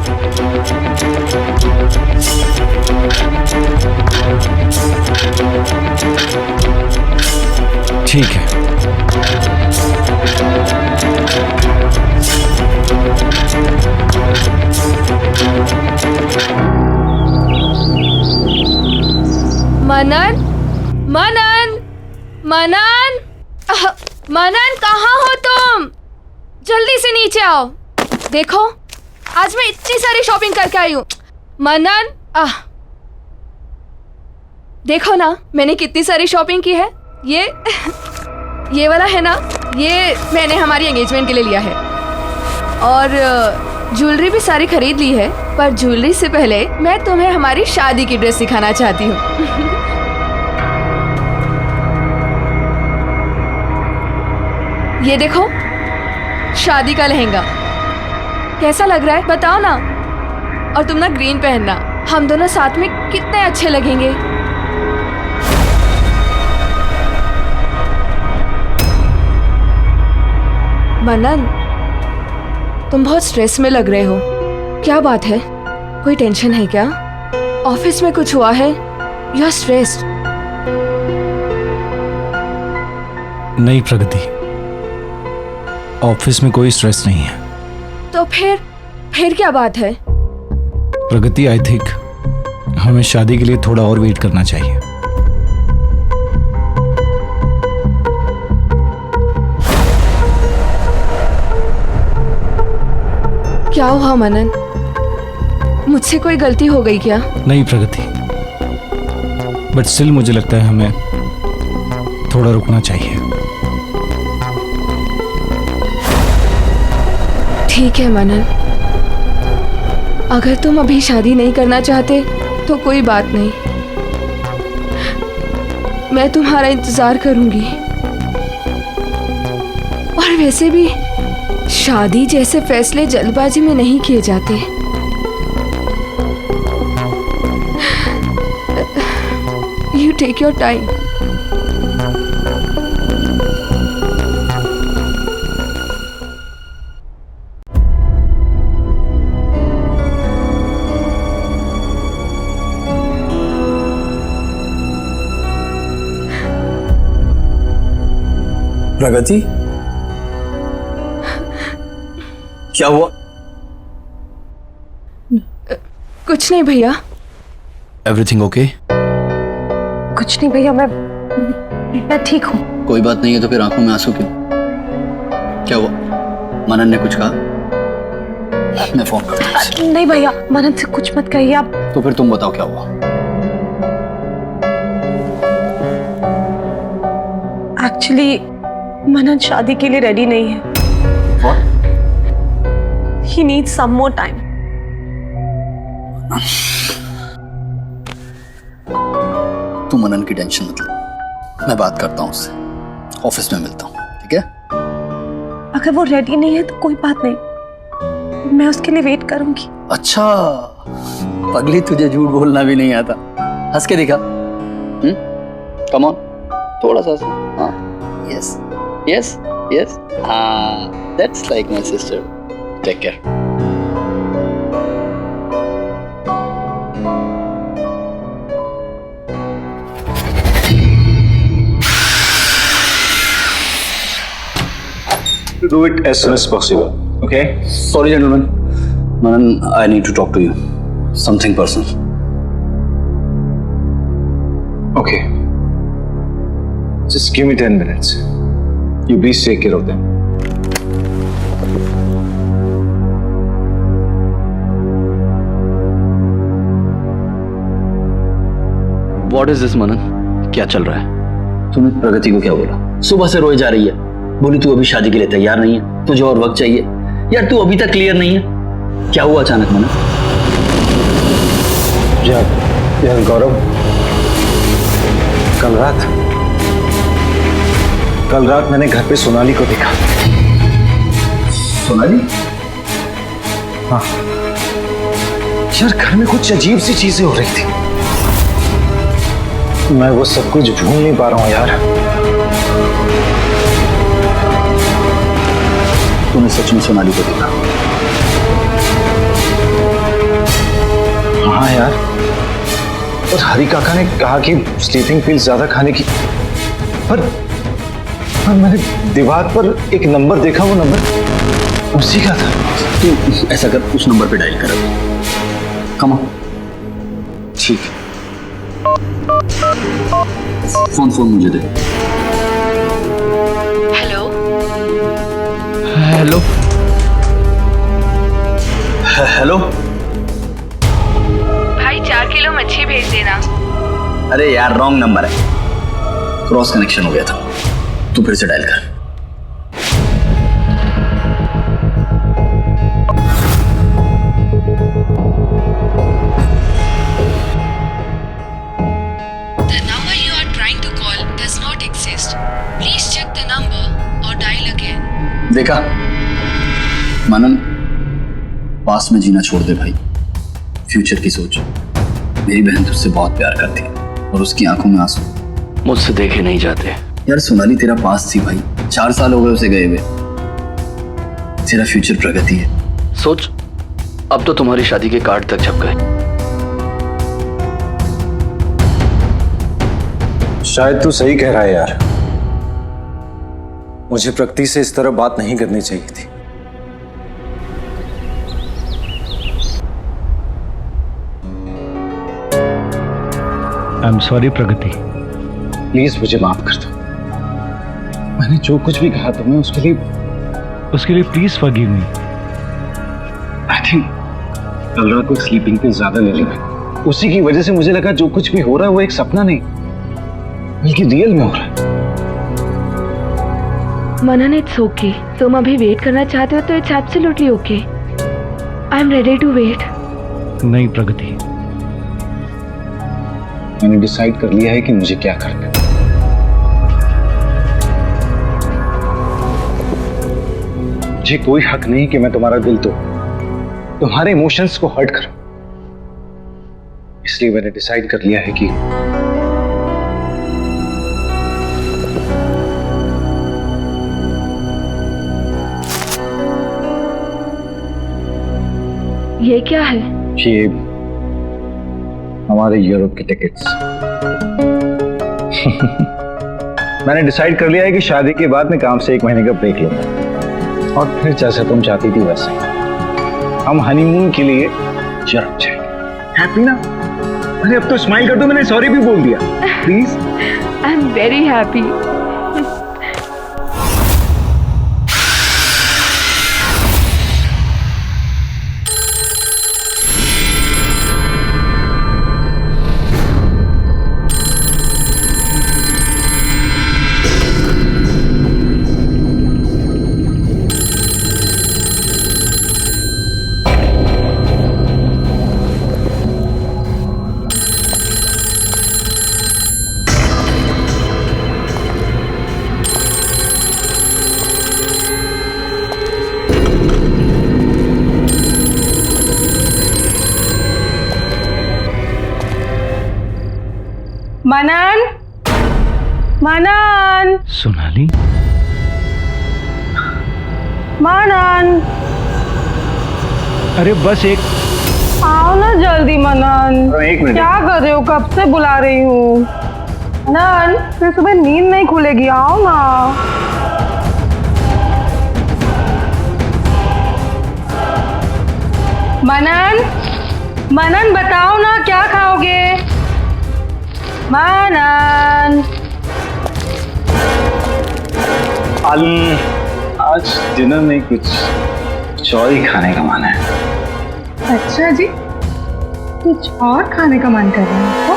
ठीक है। मनन, मनन, मनन, मनन कहाँ हो तुम? जल्दी से नीचे आओ। देखो आज मैं इतनी सारी शॉपिंग करके आई हूँ। मनन देखो ना मैंने कितनी सारी शॉपिंग की है। ये वाला है ना, ये मैंने हमारी एंगेजमेंट के लिए लिया है। और ज्वेलरी भी सारी खरीद ली है, पर ज्वेलरी से पहले मैं तुम्हें हमारी शादी की ड्रेस दिखाना चाहती हूँ। ये देखो, शादी का लहंगा कैसा लग रहा है बताओ ना। और तुम ना ग्रीन पहनना, हम दोनों साथ में कितने अच्छे लगेंगे। मनन, तुम बहुत स्ट्रेस में लग रहे हो, क्या बात है? कोई टेंशन है क्या? ऑफिस में कुछ हुआ है? You are stressed. नहीं प्रगति, ऑफिस में कोई स्ट्रेस नहीं है। तो फिर क्या बात है? प्रगति, आई थिंक हमें शादी के लिए थोड़ा और वेट करना चाहिए। क्या हुआ मनन? मुझसे कोई गलती हो गई क्या? नहीं प्रगति, बट स्टिल मुझे लगता है हमें थोड़ा रुकना चाहिए। ठीक है मनन, अगर तुम अभी शादी नहीं करना चाहते तो कोई बात नहीं, मैं तुम्हारा इंतजार करूंगी। और वैसे भी शादी जैसे फैसले जल्दबाजी में नहीं किए जाते। You take your time. Pragati, क्या हुआ? कुछ नहीं भैया। Everything okay? कुछ नहीं भैया, मैं ठीक हूँ। कोई बात नहीं है तो फिर आंखों में आंसू क्यों? क्या हुआ? मनन ने कुछ कहा? मैं फोन करता हूँ उसे। नहीं भैया, मनन से कुछ मत कहिए आप। तो फिर तुम बताओ क्या हुआ? एक्चुअली मनन शादी के लिए रेडी नहीं है। What? He needs some more time. तू मनन की टेंशन मत ले, मैं बात करता हूँ उससे, ऑफिस में मिलता हूँ, ठीक है? अगर वो रेडी नहीं है तो कोई बात नहीं, मैं उसके लिए वेट करूंगी। अच्छा पगली, तुझे झूठ बोलना भी नहीं आता, हंस के दिखा। कम ऑन, थोड़ा सा। हाँ, यस यस यस, हाँ, that's like my sister. Take care. To do it as soon as possible, okay? Sorry, gentlemen. Manan, I need to talk to you. Something personal. Okay. Just give me 10 minutes. You please take care of them. What is this, Manan? क्या चल रहा है? तूने प्रगति को क्या बोला? सुबह से रोए जा रही है, बोली तू अभी शादी के लिए तैयार नहीं है, तुझे और वक्त चाहिए। यार तू अभी तक क्लियर नहीं है, क्या हुआ अचानक मनन? यार गौरव, कल रात मैंने घर पे सोनाली को देखा। सोनाली? हाँ यार, घर में कुछ अजीब सी चीजें हो रही थी, मैं वो सब कुछ भूल नहीं पा रहा हूँ यार। तूने सच में सोनाली को देखा? हाँ यार, और हरी काका ने कहा कि स्लीपिंग पिल्स ज्यादा खाने की, पर मैंने दीवार पर एक नंबर देखा, वो नंबर उसी का था। तू ऐसा कर, उस नंबर पे डायल कर। Come on. ठीक। फोन मुझे दे। Hello hello hello. भाई 4 किलो मच्छी भेज देना। अरे यार रॉन्ग नंबर है, क्रॉस कनेक्शन हो गया था। तू फिर से डायल कर। The number you are trying to call does not exist. Please check the number or dial again. देखा मनन, पास में जीना छोड़ दे भाई, फ्यूचर की सोच। मेरी बहन तुझसे बहुत प्यार करती है और उसकी आंखों में आंसू मुझसे देखे नहीं जाते। यार सोनाली तेरा पास थी भाई, 4 साल हो गए उसे गए हुए। तेरा फ्यूचर प्रगति है। सोच, अब तो तुम्हारी शादी के कार्ड तक छप गए। शायद तू सही कह रहा है यार, मुझे प्रकृति से इस तरह बात नहीं करनी चाहिए थी। I am sorry Pragati, please मुझे माफ कर दो। मैंने जो कुछ भी कहा तुम्हें उसके लिए please forgive me. I think कल रात को स्लीपिंग पिल ज्यादा ले लिया, उसी की वजह से मुझे लगा जो कुछ भी हो रहा है वो एक सपना नहीं बल्कि रियल में हो रहा है। Manan, it's okay. तुम अभी वेट करना चाहते हो तो it's absolutely okay. I am ready to wait. नहीं प्रगति, मैंने डिसाइड कर लिया है कि मुझे क्या करना है। मुझे कोई हक नहीं कि मैं तुम्हारा दिल तोड़ूं, तुम्हारे इमोशंस को हर्ट करूं। इसलिए मैंने डिसाइड कर लिया है कि ये क्या है? ये हमारे यूरोप की टिकट्स। मैंने डिसाइड कर लिया है कि शादी के बाद मैं काम से 1 महीने का ब्रेक लूंगा और फिर जैसे तुम चाहती थी वैसे हम हनीमून के लिए यूरोप जाएंगे। हैप्पी ना? अरे अब तो स्माइल कर दो, मैंने सॉरी भी बोल दिया। Please. I am very happy. Manan, Manan, Sonali, Manan, अरे बस एक आओ ना जल्दी मनन। 1 मिनट। क्या कर रहे हो? कब से बुला रही हूँ। मनन, फिर सुबह नींद नहीं खुलेगी, आओ ना। मनन, मनन बताओ ना क्या खाओगे? मनन, आज डिनर में कुछ और ही खाने का मन है। अच्छा जी, कुछ और खाने का मन कर रहा है आपको?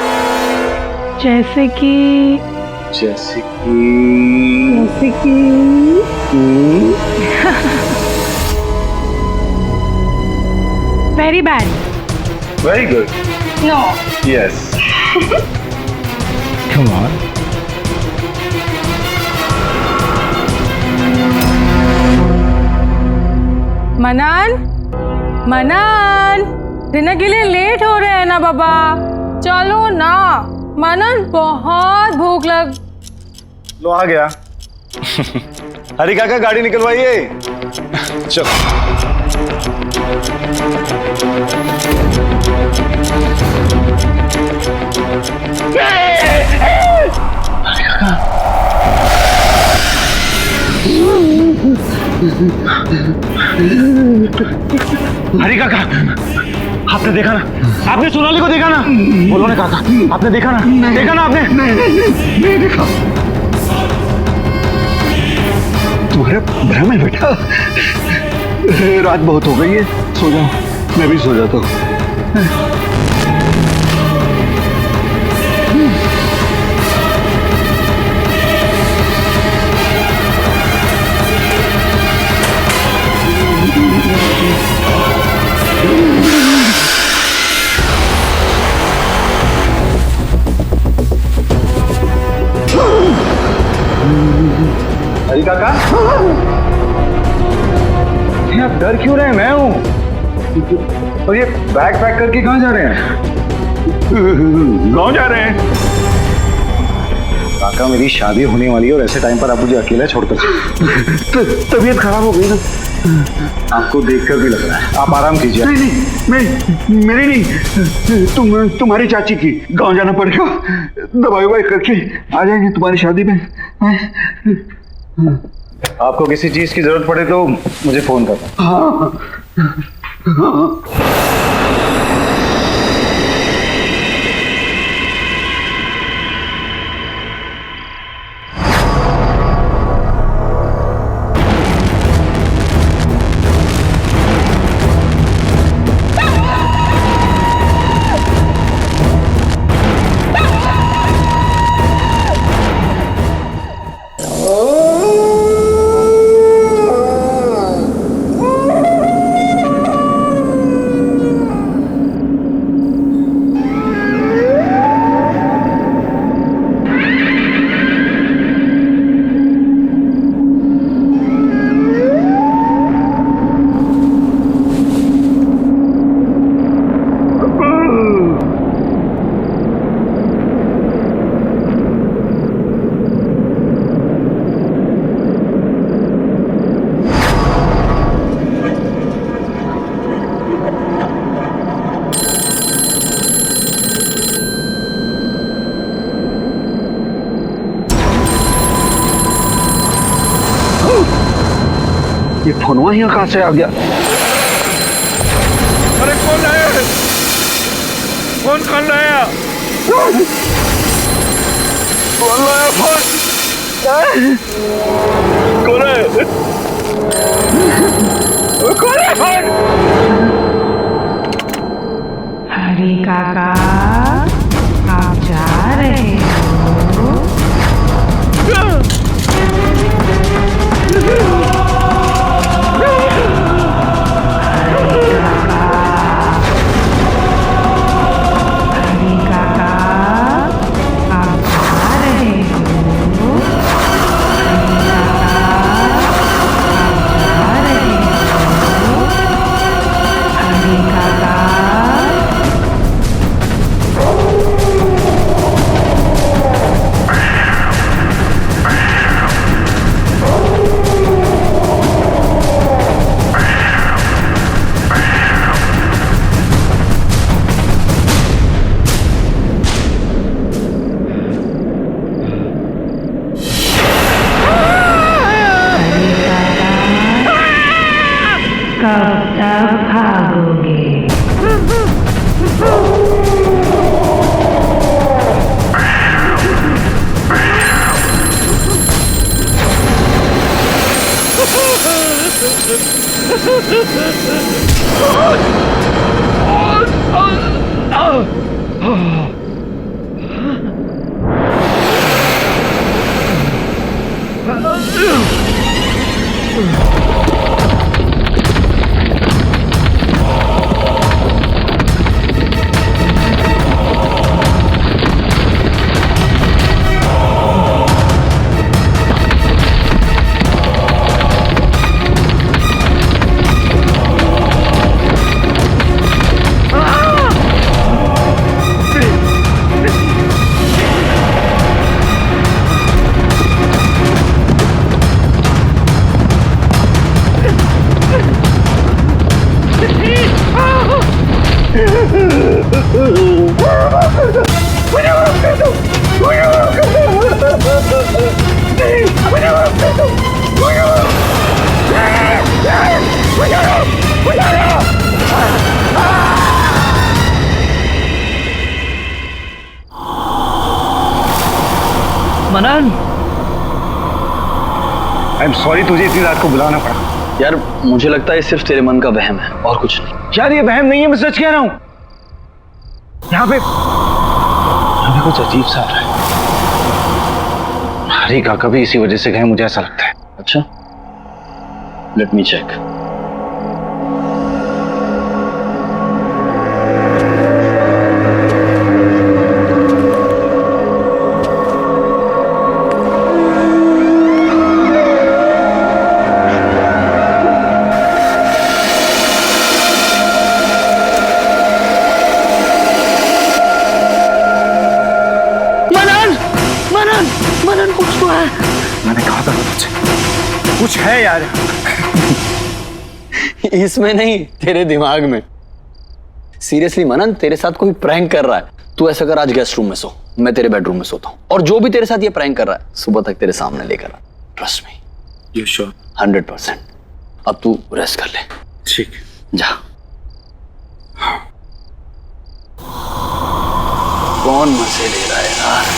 जैसे कि very bad. Very good. No. Yes. Come on. Manan, Manan, dinner के लिए लेट हो रहे हैं ना बाबा, चलो ना। मनन, बहुत भूख लग। लो आ गया। हरी काका गाड़ी निकलवाइए। चलो। हरी काका, आपने देखा ना? आपने सोनाली को देखा ना? बोलो ना काका, आपने देखा ना? देखा ना आपने? नहीं देखा। तुम्हारा भ्रम है बेटा। रात बहुत हो गई है, सो जाओ। मैं भी सो जाता हूँ। हरी काका, आप डर क्यों रहे हैं? मैं हूं। और ये बैग पैक करके कहाँ जा रहे हैं? गांव जा रहे हैं। काका, मेरी शादी होने वाली है और ऐसे टाइम पर आप मुझे अकेला छोड़कर तबीयत खराब हो गई ना, आपको देखकर भी लग रहा है। आप आराम कीजिए। नहीं, मेरी नहीं, तुम्हारी चाची की। गांव जाना पड़ेगा, दवाई ववाई करके आ जाएंगे तुम्हारी शादी में। आपको किसी चीज की जरूरत पड़े तो मुझे फोन करना। हाँ। ये फोनवा ही कहां से आ गया? अरे कौन आया? कौन लाया? कौन लाया फोन? कौन है? कौन है फोन? हरी काका, आप जा रहे हो? कब तक भागोगे? मनन, आई एम सॉरी तुझे इतनी रात को बुलाना पड़ा। यार मुझे लगता है सिर्फ तेरे मन का वहम है और कुछ नहीं। यार ये वहम नहीं है, मैं सच कह रहा हूं। यहाँ पे कुछ अजीब सा हो रहा है। हरी काका भी इसी वजह से गए, मुझे ऐसा लगता है। अच्छा, लेट मी चेक। मनन कुछ तो है। मैंने कहा था तुझसे कुछ है यार। इसमें नहीं, तेरे दिमाग में। सीरियसली मनन, तेरे साथ कोई प्रैंक कर रहा है। तू ऐसा कर, आज गेस्ट रूम में सो, मैं तेरे बेडरूम में सोता हूँ, और जो भी तेरे साथ ये प्रैंक कर रहा है सुबह तक तेरे सामने लेकर आ। Trust me. You sure? 100%। अब तू रेस्ट कर ले। ठीक, जा। कौन मजे ले रहा है यार?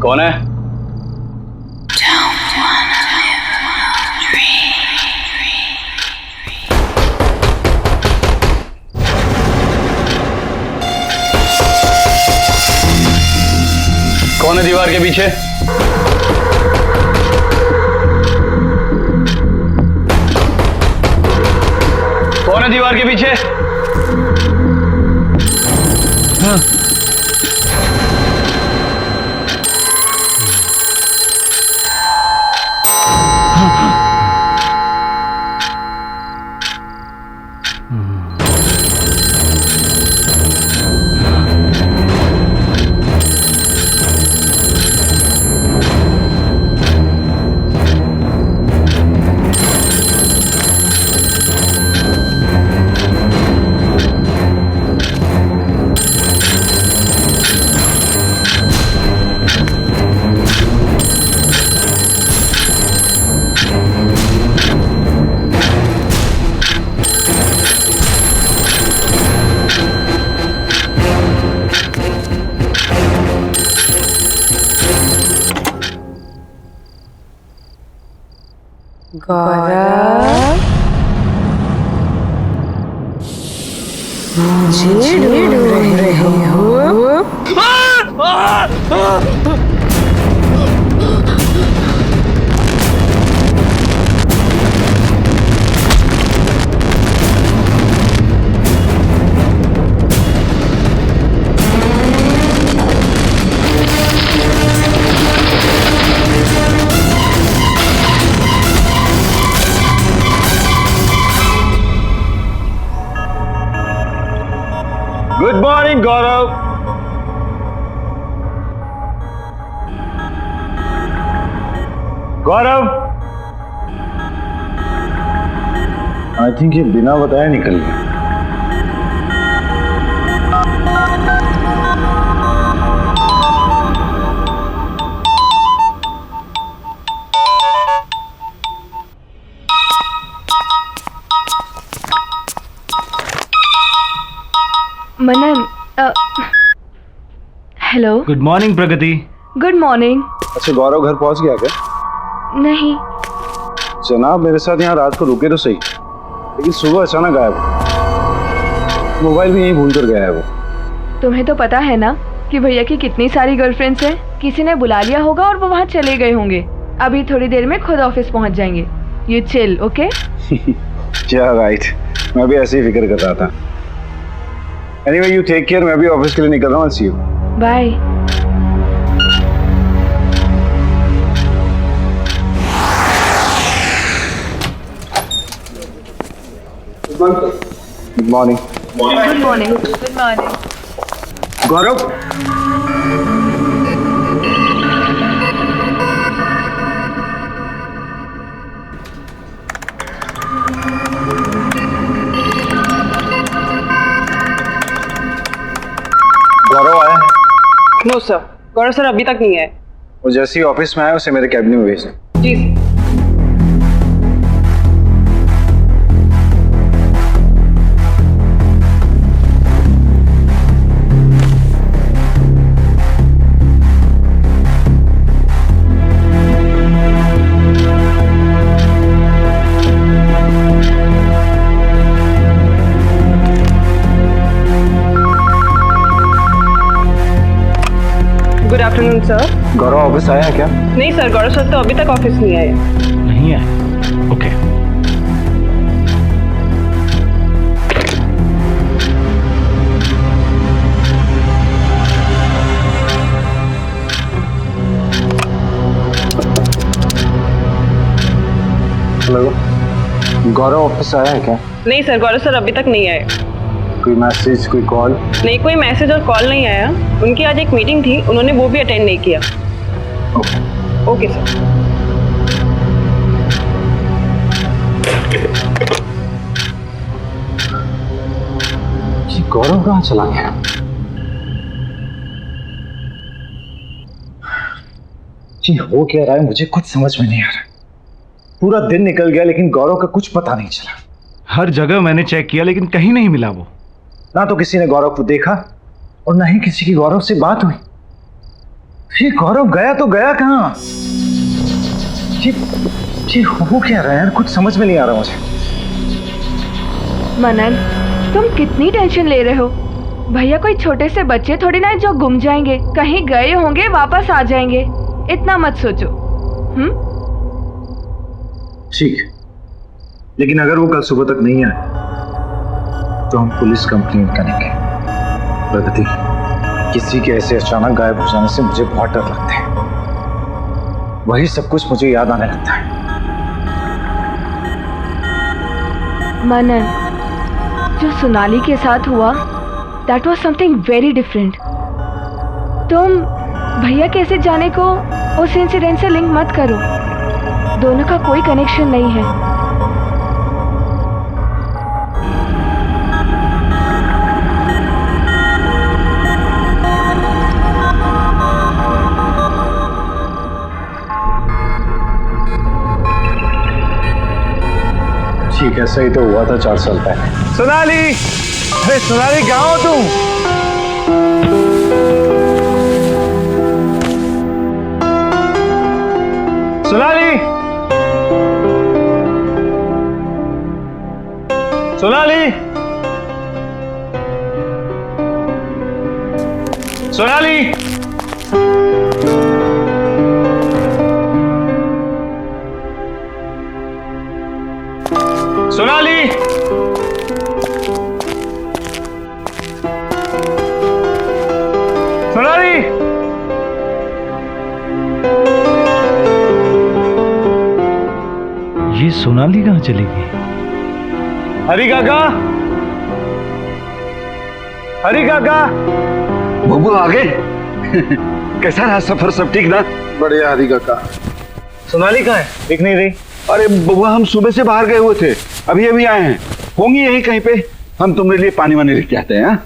कौन है? कौन है दीवार के पीछे? कौन है दीवार के पीछे? हाँ। गौरव, मुझे ढूंढ रहे हो? Good morning Gaurav. Gaurav, I think ये बिना बताए निकल गया। Manan, hello. Good morning Pragati. Good morning. अच्छा गौरव घर पहुंच गया क्या? नहीं। जनाब मेरे साथ यहाँ रात को रुके तो सही, लेकिन सुबह अचानक गायब। मोबाइल भी यहीं भूल कर गया है वो। तुम्हें तो पता है ना कि भैया की कितनी सारी गर्लफ्रेंड्स हैं। किसी ने बुला लिया होगा और वो वहाँ चले गए होंगे। अभी थोड़ी देर में खुद ऑफिस पहुँच जाएंगे। You chill, okay? क्या राइट, मैं भी ऐसे ही फिक्र कर रहा था। Anyway, you take care, मैं भी ऑफिस के लिए निकल रहा हूँ। I'll see you. Bye. Good morning. Good morning. Good morning. Gaurav, Gaurav आया है? नो सर, गौरव सर अभी तक नहीं आए। वो जैसे ही ऑफिस में आया उसे मेरे कैबिन में भेजना। जी गुड आफ्टरनून सर। गौरव ऑफिस आया है क्या? नहीं सर, गौरव सर तो अभी तक ऑफिस नहीं आए। नहीं है। ओके। हेलो, गौरव ऑफिस आया है क्या? नहीं सर, गौरव सर अभी तक नहीं आए। कोई मैसेज, कोई कॉल? नहीं, कोई मैसेज और कॉल नहीं आया। उनकी आज एक मीटिंग थी, उन्होंने वो भी अटेंड नहीं किया। Okay sir. ये गौरव कहाँ चला गया? जी हो क्या रहा है मुझे कुछ समझ में नहीं आ रहा। पूरा दिन निकल गया लेकिन गौरव का कुछ पता नहीं चला। हर जगह मैंने चेक किया लेकिन कहीं नहीं मिला वो। ना तो किसी ने गौरव को देखा और ना ही किसी की गौरव से बात हुई। ये गौरव गया तो गया कहाँ? ये हो क्या रहा है यार, कुछ समझ में नहीं आ रहा मुझे। मनन, तुम कितनी टेंशन ले रहे हो? भैया कोई छोटे से बच्चे थोड़ी ना जो गुम जाएंगे, कहीं गए होंगे वापस आ जाएंगे। इतना मत सोचो। ठीक, लेकिन अगर वो कल सुबह तक नहीं आए तो हम पुलिस कंप्लेंट करेंगे। प्रगति, किसी के ऐसे अचानक गायब हो जाने से मुझे बहुत डर लगता है। वही सब कुछ मुझे याद आने लगता है। मनन, जो सोनाली के साथ हुआ, that was something very different. तुम भैया कैसे जाने को उस इंसिडेंट से लिंक मत करो। दोनों का कोई कनेक्शन नहीं है। ठीक है, सही तो हुआ था 4 साल पहले। सोनाली, अरे सोनाली कहाँ हो तुम? सोनाली, सोनाली, सोनाली, सोनाली, सोनाली, ये सोनाली कहाँ चली गई? हरी काका, हरी काका, बबू आ गए। कैसा रहा सफर, सब ठीक ना? बढ़िया हरी काका। सोनाली कहाँ है? दिख नहीं रही। अरे बबुआ, हम सुबह से बाहर गए हुए थे, अभी अभी आए हैं। होंगी यहीं कहीं पे। हम तुम्हारे लिए पानी वानी लेके आते हैं।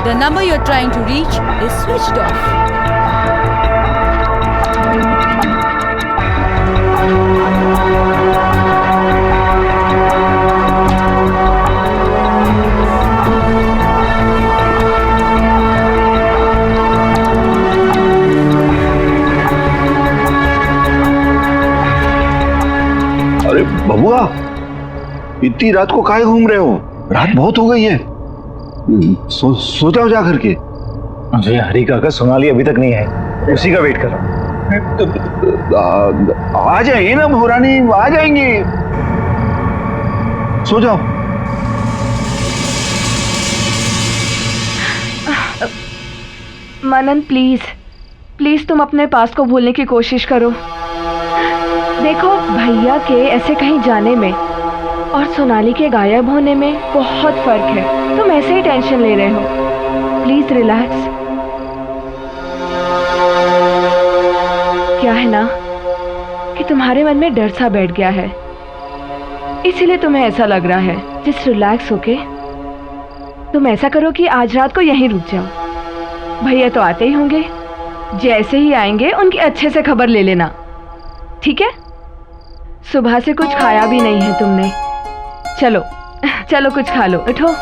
The number you're trying to reach is switched off. अरे बबुआ, इतनी रात को काहे घूम रहे हो? रात बहुत हो गई है। सो जाओ जा करके। मुझे हरी काका, सोनाली अभी तक नहीं है, उसी का वेट कर रहा हूँ। आ जाइए ना भोरानी, आ जाएंगे। सो जाओ। मनन प्लीज, प्लीज तुम अपने पास्ट को भूलने की कोशिश करो। देखो, भैया के ऐसे कहीं जाने में और सोनाली के गायब होने में बहुत फर्क है। तुम ऐसे ही टेंशन ले रहे हो। Please relax. क्या है ना कि तुम्हारे मन में डर सा बैठ गया है, इसीलिए तुम्हें ऐसा लग रहा है। जस्ट रिलैक्स होके तुम ऐसा करो कि आज रात को यहीं रुक जाओ। भैया तो आते ही होंगे, जैसे ही आएंगे उनकी अच्छे से खबर ले लेना, ठीक है? सुबह से कुछ खाया भी नहीं है तुमने। चलो चलो कुछ खा लो, उठो।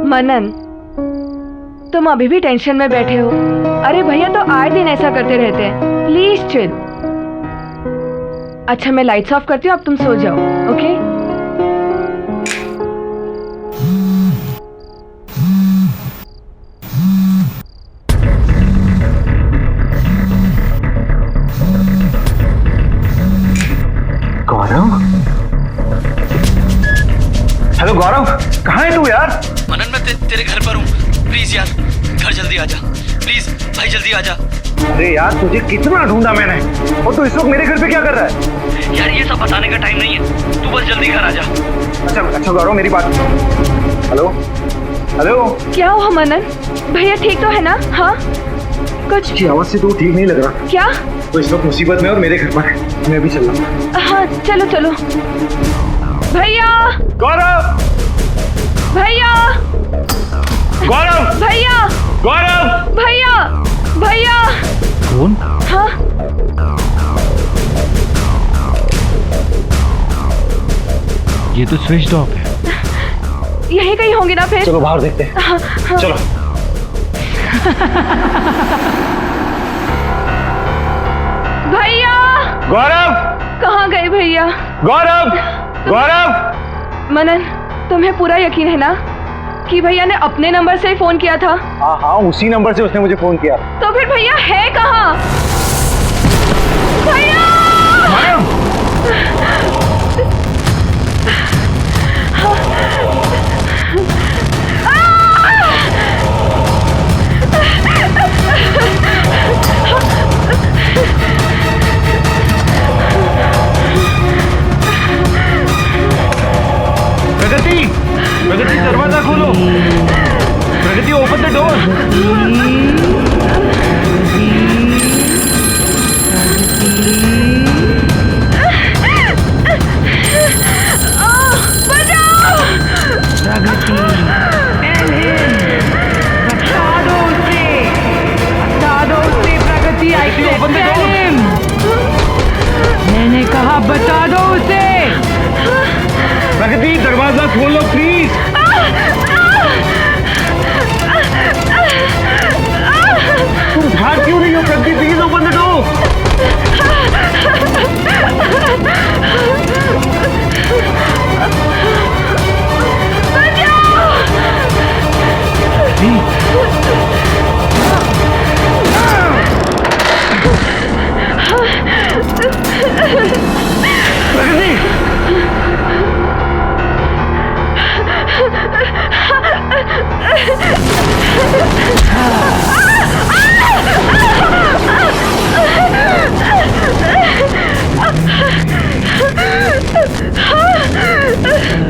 मनन, तुम अभी भी टेंशन में बैठे हो। अरे भैया तो आए दिन ऐसा करते रहते हैं। Please chill. अच्छा, मैं लाइट्स ऑफ करती हूँ, अब तुम सो जाओ, ओके? गौरव, हेलो गौरव, कहाँ है तू यार? मनन, मैं तेरे घर पर हूँ। प्लीज यार, घर जल्दी आ जा। प्लीज भाई, जल्दी आ जा। अरे यार, तुझे कितना ढूंढा मैंने, और तू इस वक्त मेरे घर पे क्या कर रहा है? यार, ये सब बताने का टाइम नहीं है, तू बस जल्दी घर आ जा। अच्छा गौरव, मेरी बात। हेलो हेलो, क्या हुआ मनन? भैया ठीक तो है ना? हाँ, कुछ की आवाज से तो ठीक नहीं लग रहा। क्या? तो इस वक्त मुसीबत में और मेरे घर पर है। मैं भी चल रहा हूँ। हाँ, चलो चलो। भैया, गौरव, भैया, गौरव, भैया, गौरव, भैया, भैया। कौन? हाँ, ये तो स्विच ऑफ है। यही कहीं होंगे ना फिर। चलो बाहर देखते हैं। हाँ, हाँ। चलो। भैया, गौरव, कहाँ गए भैया? गौरव, गौरव। मनन, तुम्हें पूरा यकीन है ना कि भैया ने अपने नंबर से ही फोन किया था? हाँ, उसी नंबर से उसने मुझे फोन किया। तो फिर भैया है कहाँ? भैया! प्रगति, प्रगति, दरवाजा खोलो। प्रगति, ओपन द डोर। मैंने कहा बता दो उसे। प्रगति, दरवाजा खोलो प्लीज। तुम भाग क्यों नहीं हो Pragati? Please open the door.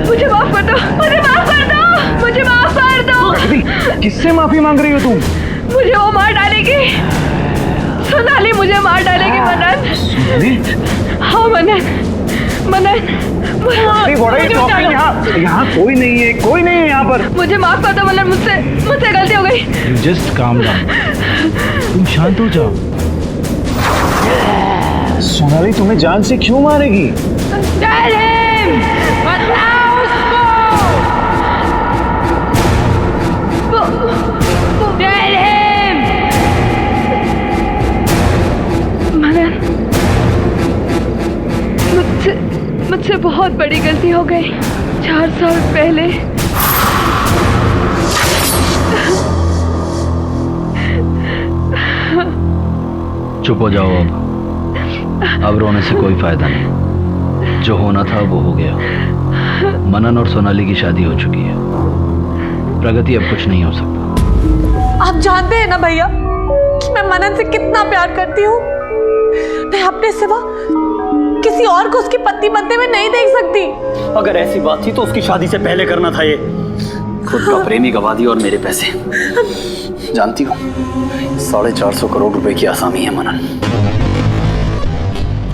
मुझे माफ कर दो, मुझे माफ कर दो, मुझे माफ कर दो। प्रगति, किससे माफी मांग रही हो तुम? मुझे वो मार डालेगी, सोनाली मुझे मार डालेगी। मनन, हाँ मनन, मनन, यहाँ कोई नहीं है, कोई नहीं है यहाँ पर। मुझे माफ कर दो मनन, मुझसे गलती हो गई। जस्ट काम डाउन, तुम शांत हो जाओ। सोनाली तुम्हें जान से क्यों मारेगी? Tell him! बताओ उसको! Tell him! मनन, मुझसे बहुत बड़ी गलती हो गई 4 साल पहले। चुप हो जाओ अब रोने से कोई फायदा नहीं। जो होना था वो हो गया। मनन और सोनाली की शादी हो चुकी है। प्रगति अब कुछ नहीं हो सकता। आप जानते हैं ना भैया कि मैं मनन से कितना प्यार करती हूँ। मैं अपने सिवा किसी और को उसकी पत्नी बनते हुए नहीं देख सकती। अगर ऐसी बात थी तो उसकी शादी से पहले करना था। ये खुद का प्रेमी गवा दिया और मेरे पैसे। जानती हो 450 करोड़ रुपए की आसामी है मनन।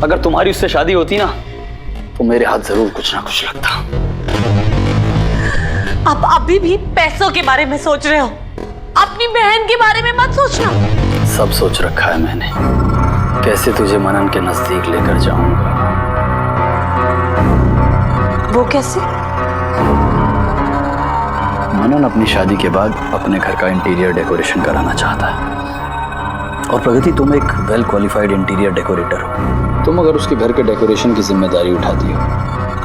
अगर तुम्हारी उससे शादी होती ना तो मेरे हाथ जरूर कुछ ना कुछ लगता। आप अभी भी पैसों के बारे में सोच रहे हो। अपनी बहन के बारे में मत सोचना। सब सोच रखा है मैंने, कैसे तुझे मनन के नजदीक लेकर जाऊंगा। वो कैसे? मनन अपनी शादी के बाद अपने घर का इंटीरियर डेकोरेशन कराना चाहता है। और प्रगति तुम एक वेल क्वालिफाइड इंटीरियर डेकोरेटर हो। तुम अगर उसके घर के डेकोरेशन की जिम्मेदारी उठाती हो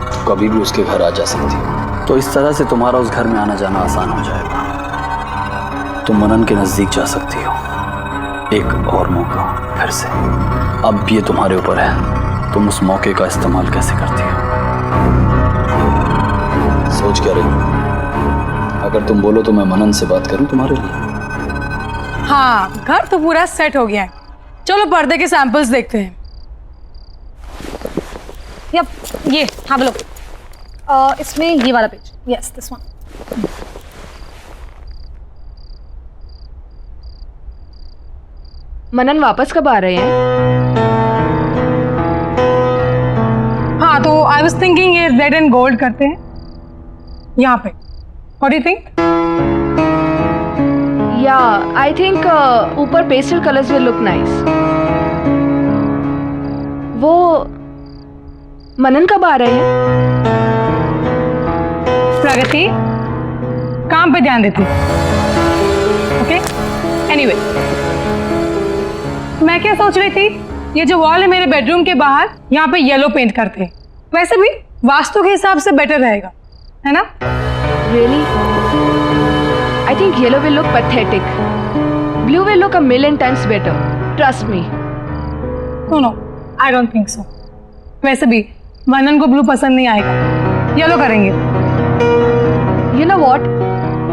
तो कभी भी उसके घर आ जा सकती हो। तो इस तरह से तुम्हारा उस घर में आना जाना आसान हो जाएगा। तुम मनन के नजदीक जा सकती हो। एक और मौका फिर से। अब ये तुम्हारे ऊपर है, तुम उस मौके का इस्तेमाल कैसे करती हो। सोच क्या रही हो? अगर तुम बोलो तो मैं मनन से बात करूं तुम्हारे लिए। हाँ, घर तो पूरा सेट हो गया है। चलो पर्दे के सैंपल्स देखते हैं। यप, ये हाँ बोलो। इसमें ये वाला पेज, यस दिस वन। मनन वापस कब आ रहे हैं? हाँ, तो आई वाज थिंकिंग ये रेड एंड गोल्ड करते हैं यहाँ पे। What do you think? या आई थिंक ऊपर pastel colours will look nice. वो मनन कब आ रहे हैं? प्रगति काम पे ध्यान देती। ओके, एनीवे मैं क्या सोच रही थी, ये जो वॉल है मेरे बेडरूम के बाहर, यहाँ पे येलो पेंट करते हैं। वैसे भी वास्तु के हिसाब से बेटर रहेगा, है ना? Really? I think yellow will look pathetic. Blue will look a million times better. Trust me. No, I don't think so. वैसे भी मनन को ब्लू पसंद नहीं आएगा, येलो करेंगे। You know what?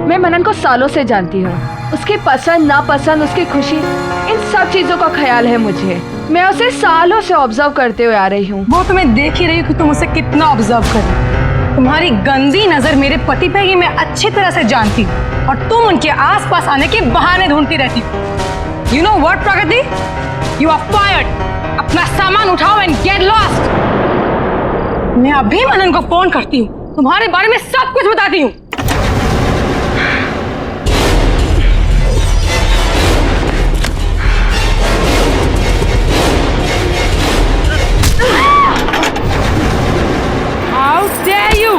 मैं मनन को सालों से जानती हूँ। उसकी पसंद नापसंद, उसकी खुशी, इन सब चीजों का ख्याल है मुझे। मैं उसे सालों से ऑब्जर्व करते हुए आ रही हूँ। वो तो मैं देख ही रही हूँ कि तुम उसे कितना ऑब्जर्व कर रही हो। तुम्हारी गंदी नजर मेरे पति पे ये मैं अच्छी तरह से जानती हूँ, और तुम उनके आसपास आने के बहाने ढूंढती रहती हो। You know what, Pragati? You are fired. अपना सामान उठाओ and get lost. मैं अभी मनन को फोन करती हूँ, तुम्हारे बारे में सब कुछ बताती हूँ। How dare you?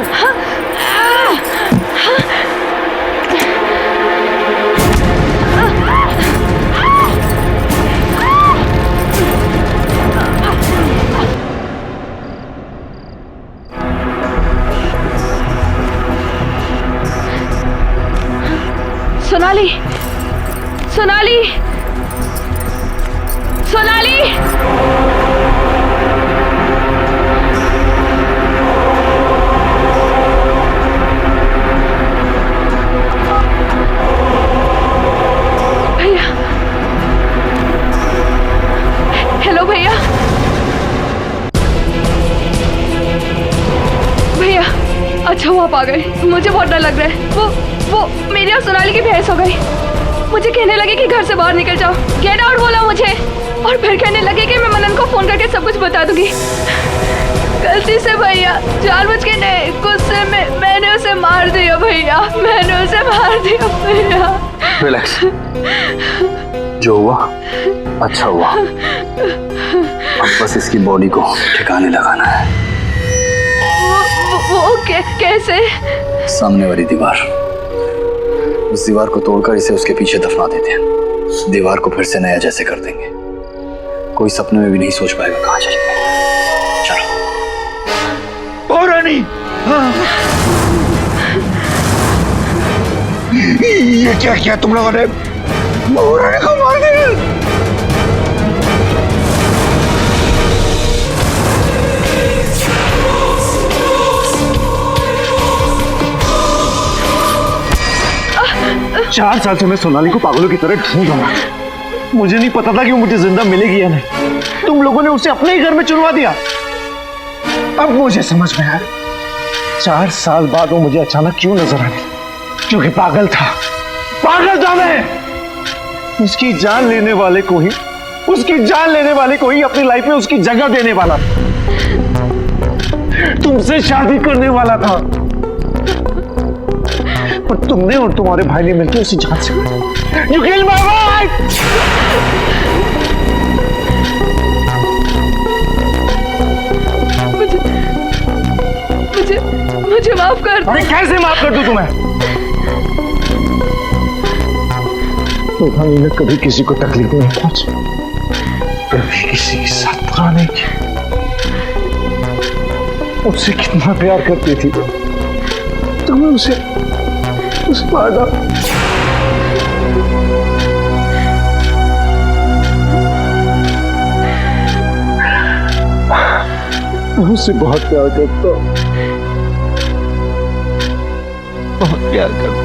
Sonali, Sonali, Sonali! भैया, हेलो भैया, भैया, अच्छा वो आप आ गए। मुझे बहुत डर लग रहा है। वो मेरी और सोनाली की बहस हो गई। मुझे कहने लगे कि घर से बाहर निकल जाओ, गेट आउट बोला मुझे, और फिर कहने लगे कि मैं मनन को फोन करके सब कुछ बता दूंगी। गलती से भैया, जानबूझ के नहीं, गुस्से में मैंने उसे मार दिया भैया, मैंने उसे मार दिया भैया। रिलैक्स, जो हुआ अच्छा हुआ। अब बस इसकी बॉडी को ठिकाने लगाना है। वो कैसे? सामने वाली दीवार, उस दीवार को तोड़कर इसे उसके पीछे दफना देते हैं। दीवार को फिर से नया जैसे कर देंगे। कोई सपने में भी नहीं सोच पाएगा कहाँ चली गई। चलो। नहीं। ये क्या किया तुम लोगों ने? महारानी को मार दिया। 4 साल से मैं सोनाली को पागलों की तरह ढूंढ रहा हूं। मुझे नहीं पता था कि वो मुझे जिंदा मिलेगी या नहीं। तुम लोगों ने उसे अपने ही घर में चुनवा दिया। अब मुझे समझ में आया 4 साल बाद वो मुझे अचानक क्यों नजर आई, क्योंकि पागल था मैं। उसकी जान लेने वाले को ही अपनी लाइफ में उसकी जगह देने वाला था। तुमसे शादी करने वाला था, पर तुमने और तुम्हारे भाई ने मिलकर उसे जान से You killed my wife! मुझे माफ कर दो। अरे कैसे माफ कर दूं तुम्हें? तूफानी ने कभी किसी को तकलीफ नहीं पहुंची, कभी किसी के साथ बुरा नहीं किया। उससे कितना प्यार करती थी तुम्हें उसे मार डाला। मैं उससे बहुत प्यार करता हूं, बहुत प्यार करता हूं।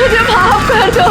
मुझे माफ कर दो।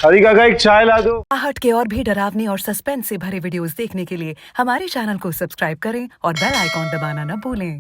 हरी काका एक चाय ला दो। आहट के और भी डरावनी और सस्पेंस से भरे वीडियोस देखने के लिए हमारे चैनल को सब्सक्राइब करें और बेल आइकॉन दबाना न भूलें।